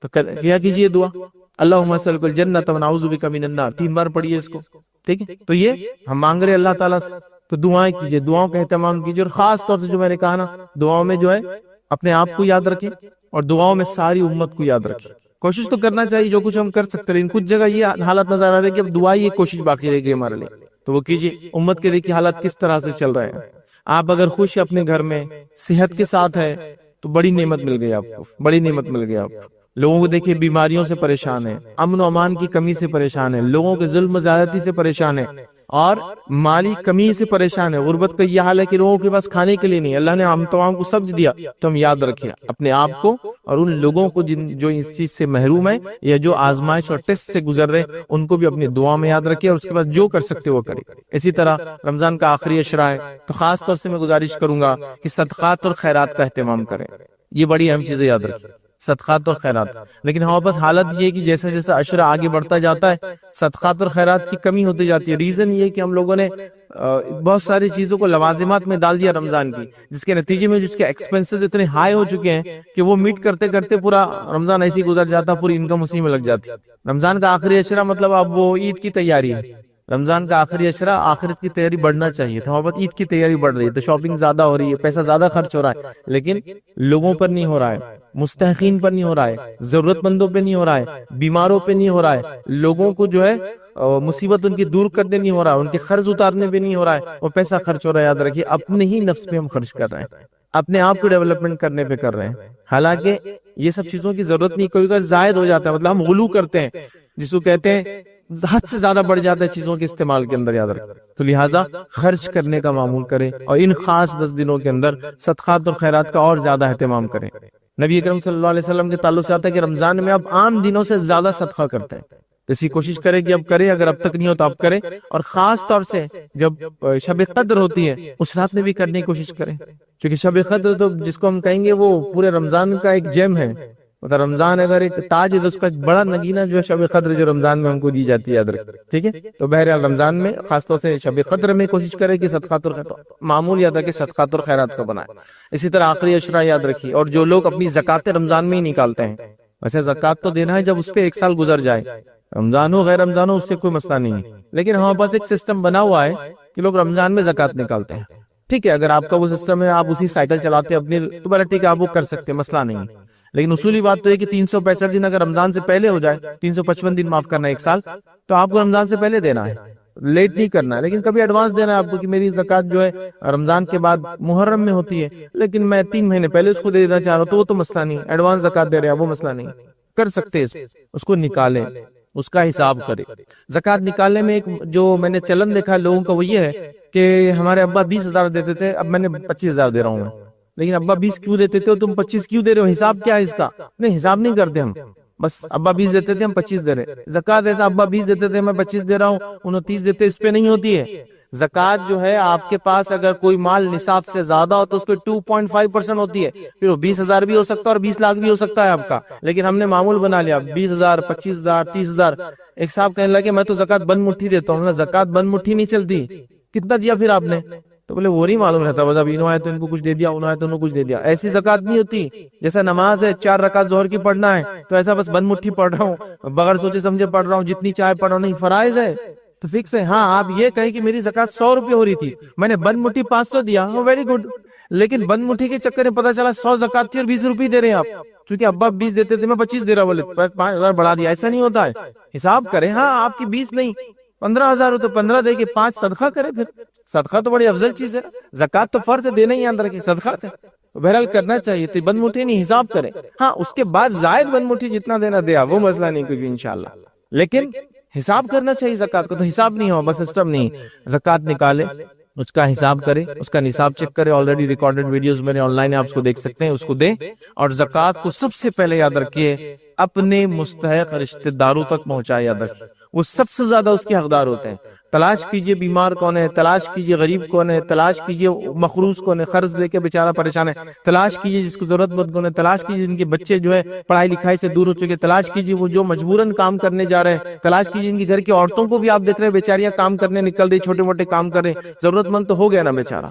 تو کیا کیجیے دعا, اللہم اسألک الجنۃ ونعوذ بک من النار, 3 بار پڑھیے اس کو. ٹھیک ہے, تو یہ ہم مانگ رہے اللہ تعالیٰ سے. تو دعائیں کیجیے, دعاؤں کا اہتمام کیجیے. اور خاص طور سے جو میں نے کہا نا, دعاؤں میں جو ہے اپنے آپ کو یاد رکھیں اور دعاؤں میں ساری امت کو یاد رکھیں. کوشش تو کرنا چاہیے جو کچھ ہم کر سکتے ہیں. کچھ جگہ یہ حالت نظر آ رہا ہے کہ اب دعا یہ کوشش باقی رہے گی ہمارے لیے, تو وہ کیجیے. امت کے دیکھیے حالات کس طرح سے چل رہے ہیں. آپ اگر خوش اپنے گھر میں صحت کے ساتھ ہے تو بڑی نعمت مل گئی آپ کو, بڑی نعمت مل گئی آپ کو. لوگوں کو دیکھیے بیماریوں سے پریشان ہے, امن و امان کی کمی سے پریشان ہے, لوگوں کے ظلم و زیادتی سے پریشان ہے, اور مالی کمی سے پریشان ہے. غربت کا یہ حال ہے کہ لوگوں کے پاس کھانے کے لیے نہیں. اللہ نے ہم تمام کو سبز دیا تو ہم یاد رکھیں اپنے آپ کو اور ان لوگوں کو جو اس چیز سے محروم ہیں یا جو آزمائش اور ٹیسٹ سے گزر رہے ہیں ان کو بھی اپنی دعا میں یاد رکھیں, اور اس کے بعد جو کر سکتے وہ کریں. اسی طرح رمضان کا آخری اشرا ہے تو خاص طور سے میں گزارش کروں گا کہ صدقات اور خیرات کا اہتمام کریں. یہ بڑی اہم چیزیں یاد رکھیں, صدقات اور خیرات. لیکن ہمارے پاس حالت یہ ہے کہ جیسے جیسے عشرہ آگے بڑھتا جاتا ہے صدقات اور خیرات کی کمی ہوتی جاتی ہے. ریزن یہ ہے کہ ہم لوگوں نے بہت ساری چیزوں کو لوازمات میں ڈال دیا رمضان کی, جس کے نتیجے میں جس کے ایکسپنسز اتنے ہائی ہو چکے ہیں کہ وہ میٹ کرتے کرتے پورا رمضان ایسے ہی گزر جاتا, پوری انکم اسی میں لگ جاتی. رمضان کا آخری عشرہ مطلب اب وہ عید کی تیاری ہے. رمضان کا آخری عشرہ آخرت کی تیاری بڑھنا چاہیے تھا, ہمارے پاس عید کی تیاری بڑھ رہی ہے تو شاپنگ زیادہ ہو رہی ہے, پیسہ زیادہ خرچ ہو رہا ہے, لیکن لوگوں پر نہیں ہو رہا ہے, مستحقین پر نہیں ہو رہا ہے, ضرورت مندوں پہ نہیں ہو رہا ہے, بیماروں پہ نہیں ہو رہا ہے, لوگوں کو جو ہے مصیبت ان کی دور کرنے نہیں ہو رہا ہے, ان کے قرض اتارنے پہ نہیں ہو رہا ہے, وہ پیسہ خرچ ہو رہا ہے. یاد رکھیے اپنے ہی نفس پہ ہم خرچ کر رہے ہیں, اپنے آپ کو ڈیولپمنٹ کرنے پہ کر رہے ہیں. حالانکہ یہ سب چیزوں کی ضرورت نہیں, کوئی زائد ہو جاتا ہے, مطلب ہم غلو کرتے ہیں جس کو کہتے ہیں حد سے زیادہ بڑھ جاتا ہے چیزوں کے استعمال کے اندر. یاد رکھیں تو لہٰذا خرچ کرنے کا معمول کریں اور ان خاص 10 دنوں کے اندر صدقات اور خیرات کا اور زیادہ اہتمام کریں. نبی اکرم صلی اللہ علیہ وسلم کے تعلق سے آتا ہے کہ رمضان میں اب عام دنوں سے زیادہ صدقہ کرتے ہیں. اسی کوشش کریں کہ اب کریں, اگر اب تک نہیں ہو تو اب کریں, اور خاص طور سے جب شب قدر ہوتی ہے اس رات میں بھی کرنے کی کوشش کریں, کیونکہ شب قدر تو جس کو ہم کہیں گے وہ پورے رمضان کا ایک جیم ہے. مطلب رمضان اگر ایک تاج ہے تو اس کا بڑا نگینہ جو ہے شب قدر جو رمضان میں ہم کو دی جاتی ہے. یاد رکھیں ٹھیک ہے. تو بہرحال رمضان میں خاص طور سے شب قدر میں کوشش کرے کہ صدقات اور معمول یاد رکھے صدقات اور خیرات کو بنائے. اسی طرح آخری عشرہ یاد رکھیے, اور جو لوگ اپنی زکات رمضان میں ہی نکالتے ہیں, ویسے زکات تو دینا ہے جب اس پہ 1 سال گزر جائے, رمضان ہو غیر رمضان ہو اس سے کوئی مسئلہ نہیں ہے, لیکن ہمارے پاس ایک سسٹم بنا ہوا ہے کہ لوگ رمضان میں زکات نکالتے ہیں. ٹھیک ہے, اگر آپ کا وہ سسٹم ہے, آپ اسی سائیکل چلاتے ہیں اپنی, تو بڑا ٹھیک ہے آپ وہ کر سکتے ہیں, مسئلہ نہیں ہے. لیکن اصولی بات تو ہے کہ 365 دن اگر رمضان سے پہلے ہو جائے, 355 دن معاف کرنا 1 سال, تو آپ کو رمضان سے پہلے دینا ہے, لیٹ نہیں کرنا ہے. لیکن کبھی ایڈوانس دینا ہے آپ کو کہ میری زکات جو ہے رمضان کے بعد محرم میں ہوتی ہے, لیکن میں 3 مہینے پہلے اس کو دے دینا چاہ رہا ہوں, تو وہ تو مسئلہ نہیں. ایڈوانس زکات دے رہے ہیں وہ مسئلہ نہیں, کر سکتے اس کو نکالیں, اس کا حساب کرے. زکات نکالنے میں ایک جو میں نے چلن دیکھا لوگوں کا وہ یہ ہے کہ ہمارے ابا 20,000 دیتے تھے, اب میں نے 25,000 دے رہا ہوں. لیکن ابا 20 کیوں دیتے تھے اور تم 25 کیوں دے رہے ہو, حساب کیا ہے اس کا؟ نہیں, حساب نہیں کرتے ہم. بس ابا 20 دیتے تھے ہم 25 دے رہے. زکات ایسا ابا 20 دیتے تھے میں 25 دے رہا ہوں, 29 دیتے, اس پہ نہیں ہوتی ہے. زکات جو ہے آپ کے پاس اگر کوئی مال نصاب سے زیادہ ہو تو اس پہ 2.5% ہوتی ہے, پھر وہ 20,000 بھی ہو سکتا ہے اور 20 لاکھ بھی ہو سکتا ہے آپ کا. لیکن ہم نے معمول بنا لیا 20,000, 25,000, 30,000. ایک صاحب کہنے لگے میں تو زکات بند مٹھی دیتا ہوں. زکات بند مٹھی نہیں چلتی. کتنا دیا پھر آپ نے؟ تو بولے وہ نہیں معلوم رہتا, بس اب انہوں آئے تو ان کو کچھ دے دیا, انہوں آئے تو انہوں کچھ دے دیا. ایسی زکات نہیں ہوتی. جیسا نماز ہے 4 رکعت ظہر کی پڑھنا ہے تو ایسا بس بند مٹھی پڑھ رہا ہوں, بغیر سوچے سمجھے پڑھ رہا ہوں, جتنی چاہے پڑھ رہا ہوں. نہیں, فرائض ہے تو فکس ہے. ہاں آپ یہ کہیں کہ میری زکات 100 روپے ہو رہی تھی, میں نے بند مٹھی 500 دیا, ویری گڈ. لیکن بند مٹھی کے چکر میں پتا چلا 100 زکات تھی اور 20 روپے دے رہے ہیں آپ, چونکہ ابا 20 دیتے تھے میں 25 دے رہا, بولے 5,000 بڑھا دیا. ایسا نہیں ہوتا ہے. حساب کریں. ہاں آپ کی 20 نہیں 15,000 ہو تو 15 دے کے 5 صدقہ کرے. پھر صدقہ تو بڑی افضل چیز ہے. زکات تو فرض دینا ہی اندر کی, صدقہ ہے بہرحال کرنا چاہیے. تو بند مٹھی نہیں, حساب کریں. ہاں اس کے بعد زائد بند مٹھی جتنا دینا دیا, وہ مسئلہ نہیں کوئی بھی انشاءاللہ. لیکن حساب کرنا چاہیے زکات کو. تو حساب نہیں ہو, بس سسٹم نہیں. زکات نکالے, اس کا حساب کرے, اس کا نصاب چیک کرے. آلریڈی ریکارڈڈ ویڈیوز میں نے آن لائن آپ اس کو دیکھ سکتے ہیں, اس کو دیں. اور زکات کو سب سے پہلے یاد رکھیے اپنے مستحق رشتہ داروں تک پہنچائے. یاد رکھیے وہ سب سے زیادہ اس کے حقدار ہوتے ہیں. تلاش کیجئے بیمار کون ہے, تلاش کیجئے غریب کون ہے, تلاش کیجئے مخروض کون ہے, قرض لے کے بیچارہ پریشان ہے, تلاش کیجئے جس کو ضرورت مند کون ہے, تلاش کیجئے جن کے بچے جو ہے پڑھائی لکھائی سے دور ہو چکے, تلاش کیجئے وہ جو مجبوراً کام کرنے جا رہے ہیں, تلاش کیجئے ان کے گھر کی عورتوں کو بھی آپ دیکھ رہے ہیں بیچاریاں کام کرنے نکل رہی, چھوٹے موٹے کام کر رہے ہیں. ضرورت مند تو ہو گیا نا بیچارہ.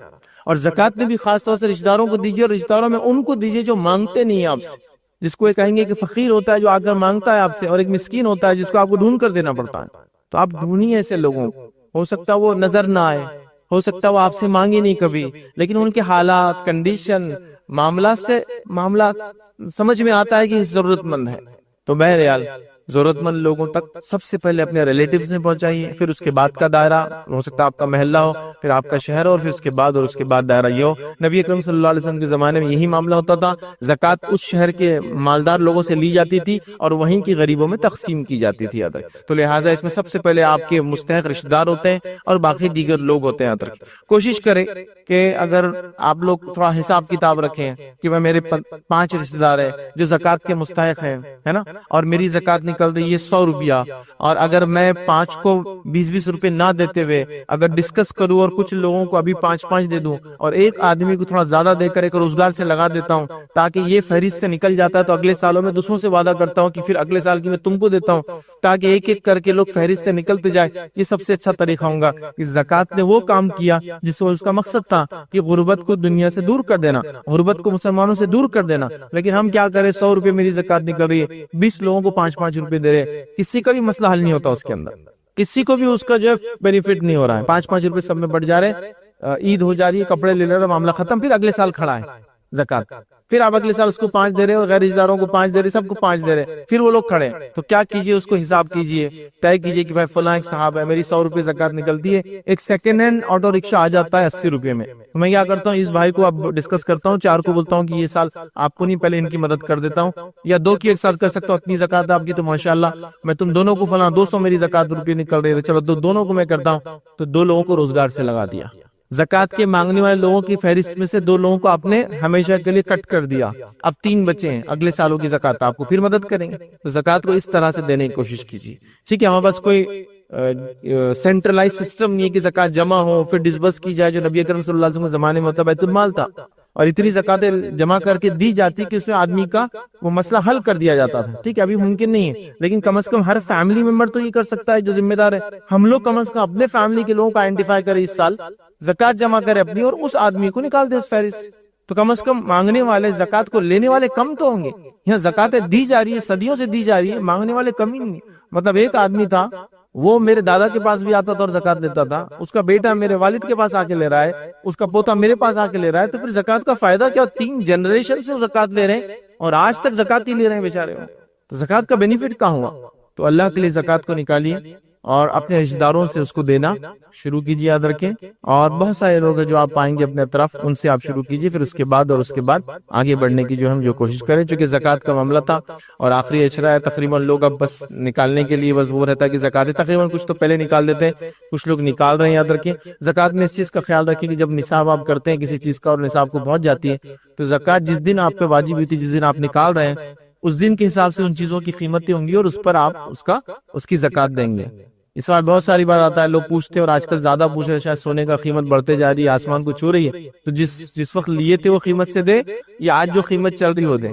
اور زکات میں بھی خاص طور سے رشتہ داروں کو دیجیے, اور رشتہ داروں میں ان کو دیجیے جو مانگتے نہیں ہیں آپ سے. جس کو یہ کہیں گے کہ فقیر ہوتا ہے جو آ کر مانگتا ہے آپ سے, اور ایک مسکین ہوتا ہے جس کو آپ کو ڈھونڈ کر دینا پڑتا ہے. تو آپ ڈھونڈیے ایسے لوگوں کو. ہو سکتا وہ نظر نہ آئے, ہو سکتا وہ آپ سے مانگے نہیں کبھی, لیکن ان کے حالات, کنڈیشن, معاملات سمجھ میں آتا ہے کہ ضرورت مند ہے. تو بہرحال ضرورت مند لوگوں تک سب سے پہلے اپنے ریلیٹیوز میں پہنچائیے, پھر اس کے بعد کا دائرہ ہو سکتا ہے آپ کا محلہ ہو, پھر آپ کا شہر ہو, اور پھر اس کے بعد دائرہ یہ ہو. نبی اکرم صلی اللہ علیہ وسلم کے زمانے میں یہی معاملہ ہوتا تھا. زکات اس شہر کے مالدار لوگوں سے لی جاتی تھی اور وہیں کی غریبوں میں تقسیم کی جاتی تھی. تو لہٰذا اس میں سب سے پہلے آپ کے مستحق رشتہ دار ہوتے ہیں اور باقی دیگر لوگ ہوتے ہیں. کوشش کریں کہ اگر آپ لوگ تھوڑا حساب کتاب رکھیں کہ میں میرے 5 رشتہ دار ہیں جو زکات کے مستحق ہیں, ہے نا, اور میری زکات نکل رہی ہے 100 روپیہ, اور اگر میں 5 کو 20-20 روپے نہ دیتے ہوئے اگر ڈسکس کروں اور کچھ لوگوں کو ابھی 5-5 دے دوں اور ایک آدمی کو تھوڑا زیادہ دے کر ایک روزگار سے لگا دیتا ہوں تاکہ یہ فہرست سے نکل جاتا ہے, تو اگلے سالوں میں دوسروں سے وعدہ کرتا ہوں کہ پھر اگلے سال کی میں تم کو دیتا ہوں, تاکہ ایک ایک کر کے لوگ فہرست سے نکلتے جائے. یہ سب سے اچھا طریقہ ہوگا کہ زکات نے وہ کام کیا جس کو اس کا مقصد تھا کہ غربت کو دنیا سے دور کر دینا, غربت کو مسلمانوں سے دور کر دینا. لیکن ہم کیا کریں, 100 روپے میری زکات نکل رہی ہے, 20 لوگوں کو 5-5 روپے دے رہے, کسی کا بھی مسئلہ حل نہیں ہوتا اس کے اندر, کسی کو بھی اس کا جو ہے بینیفٹ نہیں ہو رہا ہے. 5-5 روپے سب میں بڑھ جا رہے, عید ہو جا رہی ہے, کپڑے لے رہے, معاملہ ختم. پھر اگلے سال کھڑا ہے زکات, پھر آپ اگلے سال اس کو 5 دے رہے اور غیر رشتہ داروں کو 5 دے رہے, سب کو 5 دے رہے, پھر وہ لوگ کھڑے. تو کیا کیجئے, اس کو حساب کیجئے, طے کیجئے کہ بھائی فلاں ایک صاحب ہے, میری 100 روپے زکات نکلتی ہے, ایک سیکنڈ ہینڈ آٹو رکشہ آ جاتا ہے 80 روپے میں. میں کیا کرتا ہوں, اس بھائی کو اب ڈسکس کرتا ہوں, 4 کو بولتا ہوں کہ یہ سال آپ کو نہیں, پہلے ان کی مدد کر دیتا ہوں, یا 2 کی ایک ساتھ کر سکتا ہوں, اتنی زکات آپ کی تو ماشاءاللہ میں تم دونوں کو فلاں 200 میری زکات روپے نکل رہی ہے, چلو دونوں کو میں کرتا ہوں. تو 2 لوگوں کو روزگار سے لگا دیا. زکات کے مانگنے والے لوگوں کی فہرست میں سے 2 لوگوں کو آپ نے ہمیشہ کے لیے کٹ کر دیا. اب 3 بچے ہیں, اگلے سالوں کی زکات آپ کو پھر مدد کریں گے. تو زکات کو اس طرح سے دینے کی کوشش کیجیے. ٹھیک ہے, ہمارے پاس کوئی سینٹرلائز سسٹم نہیں ہے کہ زکات جمع ہو پھر ڈسبرس کی جائے, جو نبی اکرم صلی اللہ علیہ وسلم کے زمانے میں ہوتا بیت المال تھا, اور اتنی زکاتیں جمع کر کے دی جاتی کہ اس میں آدمی کا وہ مسئلہ حل کر دیا جاتا تھا. ٹھیک ہے, ابھی ممکن نہیں ہے, لیکن کم از کم ہر فیملی ممبر تو یہ کر سکتا ہے جو ذمہ دار ہے. ہم لوگ کم از کم اپنے فیملی کے لوگوں کو آئیڈینٹیفائی کریں, اس سال زکات جمع کرے اپنی, اور اس آدمی کو نکال دے اس فہرست. تو کم از کم مانگنے والے, زکات کو لینے والے کم تو ہوں گے. یہاں زکاتیں دی جا رہی ہے, صدیوں سے دی جا رہی ہے, مانگنے والے کم ہی نہیں. مطلب ایک آدمی تھا, وہ میرے دادا کے پاس بھی آتا تھا اور زکات لیتا تھا, اس کا بیٹا میرے والد کے پاس آ کے لے رہا ہے, اس کا پوتا میرے پاس آ کے لے رہا ہے. تو پھر زکات کا فائدہ کیا, 3 جنریشن سے زکات لے رہے ہیں اور آج تک زکات ہی لے رہے ہیں بیچارے. تو زکات کا بینیفٹ کہاں ہوا؟ تو اللہ کے لیے زکات کو نکالیے اور اپنے رشتہ داروں سے اس کو دینا شروع کیجیے, یاد رکھیں. اور بہت سارے لوگ ہیں جو آپ پائیں گے اپنے طرف, ان سے آپ شروع کیجیے, پھر اس کے بعد آگے بڑھنے کی جو ہم جو کوشش کریں. چونکہ زکات کا معاملہ تھا اور آخری اشرا ہے, تقریباً لوگ اب بس نکالنے کے لیے بس وہ رہتا ہے کہ زکات تقریباً کچھ تو پہلے نکال دیتے ہیں, کچھ لوگ نکال رہے ہیں. یاد رکھیں زکات میں اس چیز کا خیال رکھیں کہ جب نصاب آپ کرتے ہیں کسی چیز کا اور نصاب کو پہنچ جاتی ہے, تو زکات جس دن آپ پہ واجب ہوئی تھی, جس دن آپ نکال رہے ہیں, اس دن کے حساب سے ان چیزوں کی قیمتیں ہوں گی اور اس پر آپ اس کی زکوٰۃ دیں گے۔ اس بار بہت ساری بار آتا ہے، لوگ پوچھتے ہیں اور آج کل زیادہ پوچھ رہے ہیں، شاید سونے کا قیمت بڑھتے جا رہی ہے، آسمان کو چھو رہی ہے، تو جس وقت لیے تھے وہ قیمت سے دے یا آج جو قیمت چل رہی ہو دے؟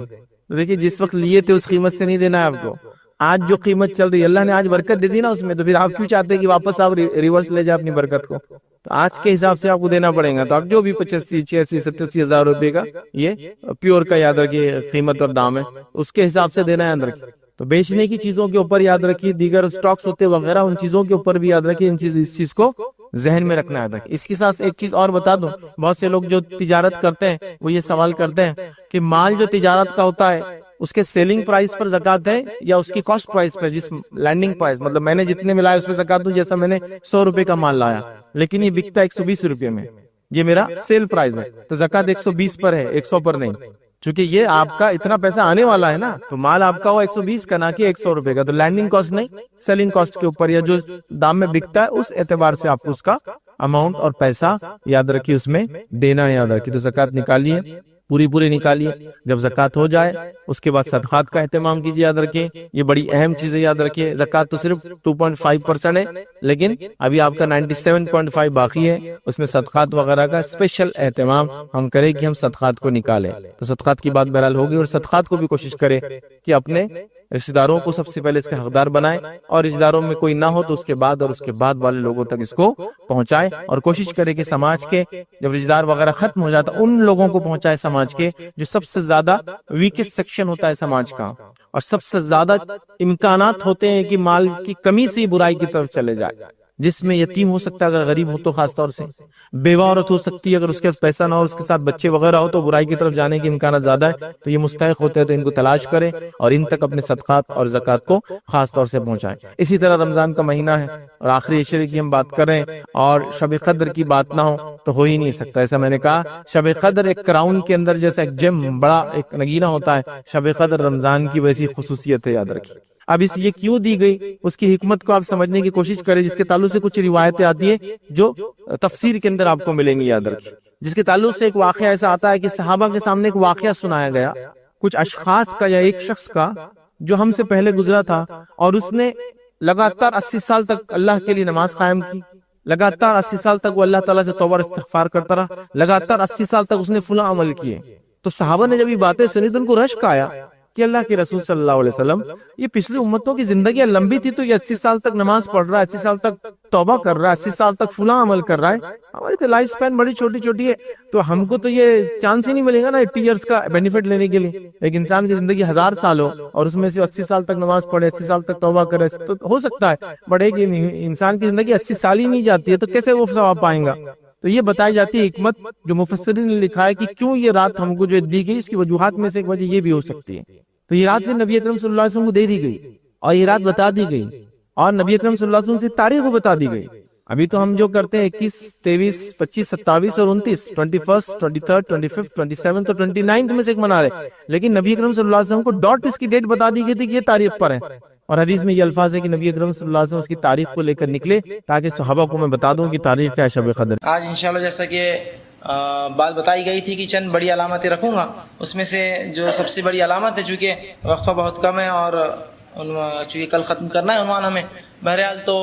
دیکھیے جس وقت لیے تھے اس قیمت سے نہیں دینا ہے آپ کو، آج جو قیمت چل رہی ہے، اللہ نے آج برکت دے دی نا اس میں، تو پھر آپ کیوں چاہتے ہیں کہ واپس آپ ریورس لے جائیں اپنی برکت کو؟ تو آج کے حساب سے آپ کو دینا پڑے گا۔ تو اب جو بھی 85 86 87 ہزار روپے کا یہ پیور کا یاد رکھیے قیمت اور دام ہے، اس کے حساب سے دینا ہے یاد رکھیے۔ تو بیچنے کی چیزوں کے اوپر یاد رکھیے، دیگر سٹاکس ہوتے وغیرہ ان چیزوں کے اوپر بھی یاد رکھیے، اس چیز کو ذہن میں رکھنا ہے۔ اس کے ساتھ ایک چیز اور بتا دوں، بہت سے لوگ جو تجارت کرتے ہیں وہ یہ سوال کرتے ہیں کہ مال جو تجارت کا ہوتا ہے اس کے سیلنگ پرائس پر زکوٰۃ ہے یا اس کی کاسٹ پرائس پر، جس لینڈنگ پرائس، مطلب میں نے جتنے میں لایا اس پہ زکوٰۃ دوں، جیسا میں نے 100 روپے کا مال لایا لیکن یہ بکتا 120 روپے میں، یہ میرا سیل پرائس ہے، تو زکوٰۃ 120 پر ہے، 100 پر نہیں، چونکہ یہ آپ کا اتنا پیسہ آنے والا ہے نا، تو مال آپ کا وہ 120 کا نہ کہ 100 روپے کا، تو لینڈنگ کاسٹ نہیں، سیلنگ کاسٹ کے اوپر یا جو دام میں بکتا ہے اس اعتبار سے آپ کو اس کا اماؤنٹ اور پیسہ یاد رکھیے اس میں دینا ہے، یاد رکھیے۔ تو زکوٰۃ نکالیے، پوری نکالیے، جب زکوٰۃ ہو جائے اس کے بعد صدقات کا اہتمام کیجیے، یاد رکھیے یہ بڑی اہم چیز ہے، یاد رکھیے زکوٰۃ تو صرف 2.5% ہے لیکن ابھی آپ کا 97.5 باقی ہے، اس میں صدقات وغیرہ کا اسپیشل اہتمام ہم کریں کہ ہم صدقات کو نکالیں۔ تو صدقات کی بات بہرحال ہوگی، اور صدقات کو بھی کوشش کریں کہ اپنے رشتہ داروں کو سب سے پہلے اس کے حقدار بنائیں، اور رشتہ داروں میں کوئی نہ ہو تو اس کے بعد اور اس کے بعد والے لوگوں تک اس کو پہنچائے، اور کوشش کرے کہ سماج کے جب رشتہ دار وغیرہ ختم ہو جاتا ان لوگوں کو پہنچائے سماج کے جو سب سے زیادہ ویکسٹ سیکشن ہوتا ہے سماج کا، اور سب سے زیادہ امکانات ہوتے ہیں کہ مال کی کمی سے برائی کی طرف چلے جائے، جس میں یتیم ہو سکتا ہے اگر غریب ہو تو خاص طور سے، بیوہ عورت ہو سکتی ہے اگر اس کے پاس پیسہ نہ ہو، اس کے ساتھ بچے وغیرہ ہو تو برائی کی طرف جانے کے امکانات زیادہ ہے، تو یہ مستحق ہوتے ہیں، تو ان کو تلاش کریں اور ان تک اپنے صدقات اور زکوٰۃ کو خاص طور سے پہنچائیں۔ اسی طرح رمضان کا مہینہ ہے اور آخری عشرے کی ہم بات کر رہے ہیں اور شب قدر کی بات نہ ہو تو ہو ہی نہیں سکتا، ایسا میں نے کہا شب قدر ایک کراؤن کے اندر جیسا ایک جم بڑا ایک نگینہ ہوتا ہے، شب قدر رمضان کی ویسی خصوصیت ہے، یاد رکھیے۔ اب اس یہ کیوں دی گئی اس کی حکمت کو آپ سمجھنے کی کوشش کریں، جس کے تعلق سے کچھ روایتیں آتی ہیں جو تفسیر کے اندر آپ کو ملیں گی، یاد رکھیے، جس کے تعلق سے ایک واقعہ ایسا آتا ہے کہ صحابہ کے سامنے ایک واقعہ سنایا گیا کچھ اشخاص کا یا ایک شخص کا جو ہم سے پہلے گزرا تھا، اور اس نے لگاتار 80 سال تک اللہ کے لیے نماز قائم کی، لگاتار 80 سال تک وہ اللہ تعالیٰ سے توبہ اور استغفار کرتا رہا، لگاتار 80 سال تک اس نے فلاں عمل کیے۔ تو صحابہ نے جب یہ باتیں سنی تو ان کو رشک آیا کہ اللہ کے رسول صلی اللہ علیہ وسلم، یہ پچھلی امتوں کی زندگیاں لمبی تھی تو یہ 80 سال تک نماز پڑھ رہا ہے، 80 سال تک توبہ کر رہا ہے، 80 سال تک فلاں عمل کر رہا ہے، ہماری تو لائف سپین بڑی چھوٹی چھوٹی ہے، تو ہم کو تو یہ چانس ہی نہیں ملے گا نا 80 ایئرس کا بینیفٹ لینے کے لیے۔ ایک انسان کی زندگی 1000 سال ہو اور اس میں سے 80 سال تک نماز پڑھے، 80 سال تک توبہ کرے تو ہو سکتا ہے، بٹ ایک انسان کی زندگی 80 سال ہی نہیں جاتی ہے تو کیسے وہ ثواب پائیں گا؟ تو یہ بتائی جاتی ہے حکمت جو مفسرین نے لکھا ہے کہ کیوں یہ رات ہم کو جو دی گئی، اس کی وجوہات میں سے ایک وجہ یہ بھی ہو سکتی ہے۔ تو یہ رات سے نبی اکرم صلی اللہ علیہ وسلم کو دے دی گئی اور یہ رات بتا دی گئی، اور نبی اکرم صلی اللہ علیہ وسلم سے تاریخ کو بتا دی گئی۔ ابھی تو ہم جو کرتے ہیں 21 23 25 27 اور 29 21 23 25 27 تو 29 میں سے ایک منا رہے، لیکن نبی اکرم صلی اللہ علیہ وسلم کو ڈاٹ اس کی ڈیٹ بتا دی گئی تھی کہ یہ تاریخ پر ہے، اور حدیث میں یہ الفاظ ہے کہ نبی اکرم صلی اللہ علیہ وسلم اس کی تاریخ کو لے کر نکلے تاکہ صحابہ کو میں بتا دوں کہ تاریخ کیا ہے شب قدر۔ آج انشاءاللہ جیسا کہ بات بتائی گئی تھی کہ چند بڑی علامتیں رکھوں گا، اس میں سے جو سب سے بڑی علامت ہے، چونکہ وقفہ بہت کم ہے اور چونکہ کل ختم کرنا ہے عنوان ہمیں، بہرحال تو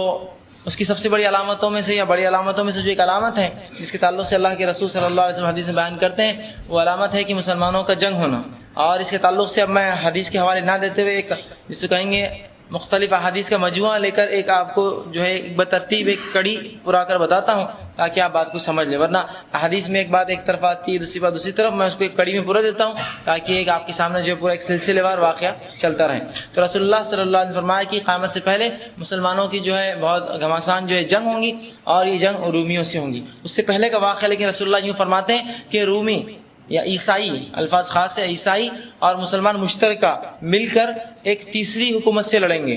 اس کی سب سے بڑی علامتوں میں سے یا بڑی علامتوں میں سے جو ایک علامت ہے جس کے تعلق سے اللہ کے رسول صلی اللہ علیہ وسلم حدیث میں بیان کرتے ہیں، وہ علامت ہے کہ مسلمانوں کا جنگ ہونا۔ اور اس کے تعلق سے اب میں حدیث کے حوالے نہ دیتے ہوئے ایک جس کو کہیں گے مختلف احادیث کا مجموعہ لے کر ایک آپ کو جو ہے بترتیب ایک کڑی پورا کر بتاتا ہوں تاکہ آپ بات کو سمجھ لیں، ورنہ احادیث میں ایک بات ایک طرف آتی ہے، دوسری بات دوسری طرف، میں اس کو ایک کڑی میں پورا دیتا ہوں تاکہ ایک آپ کے سامنے جو ہے پورا ایک سلسلے وار واقعہ چلتا رہے۔ تو رسول اللہ صلی اللہ علیہ وسلم نے فرمایا کہ قیامت سے پہلے مسلمانوں کی جو ہے بہت گھماسان جو ہے جنگ ہوں گی، اور یہ جنگ رومیوں سے ہوں گی۔ اس سے پہلے کا واقعہ لیکن رسول اللہ یوں فرماتے ہیں کہ رومی یا عیسائی، الفاظ خاص ہے، عیسائی اور مسلمان مشترکہ مل کر ایک تیسری حکومت سے لڑیں گے،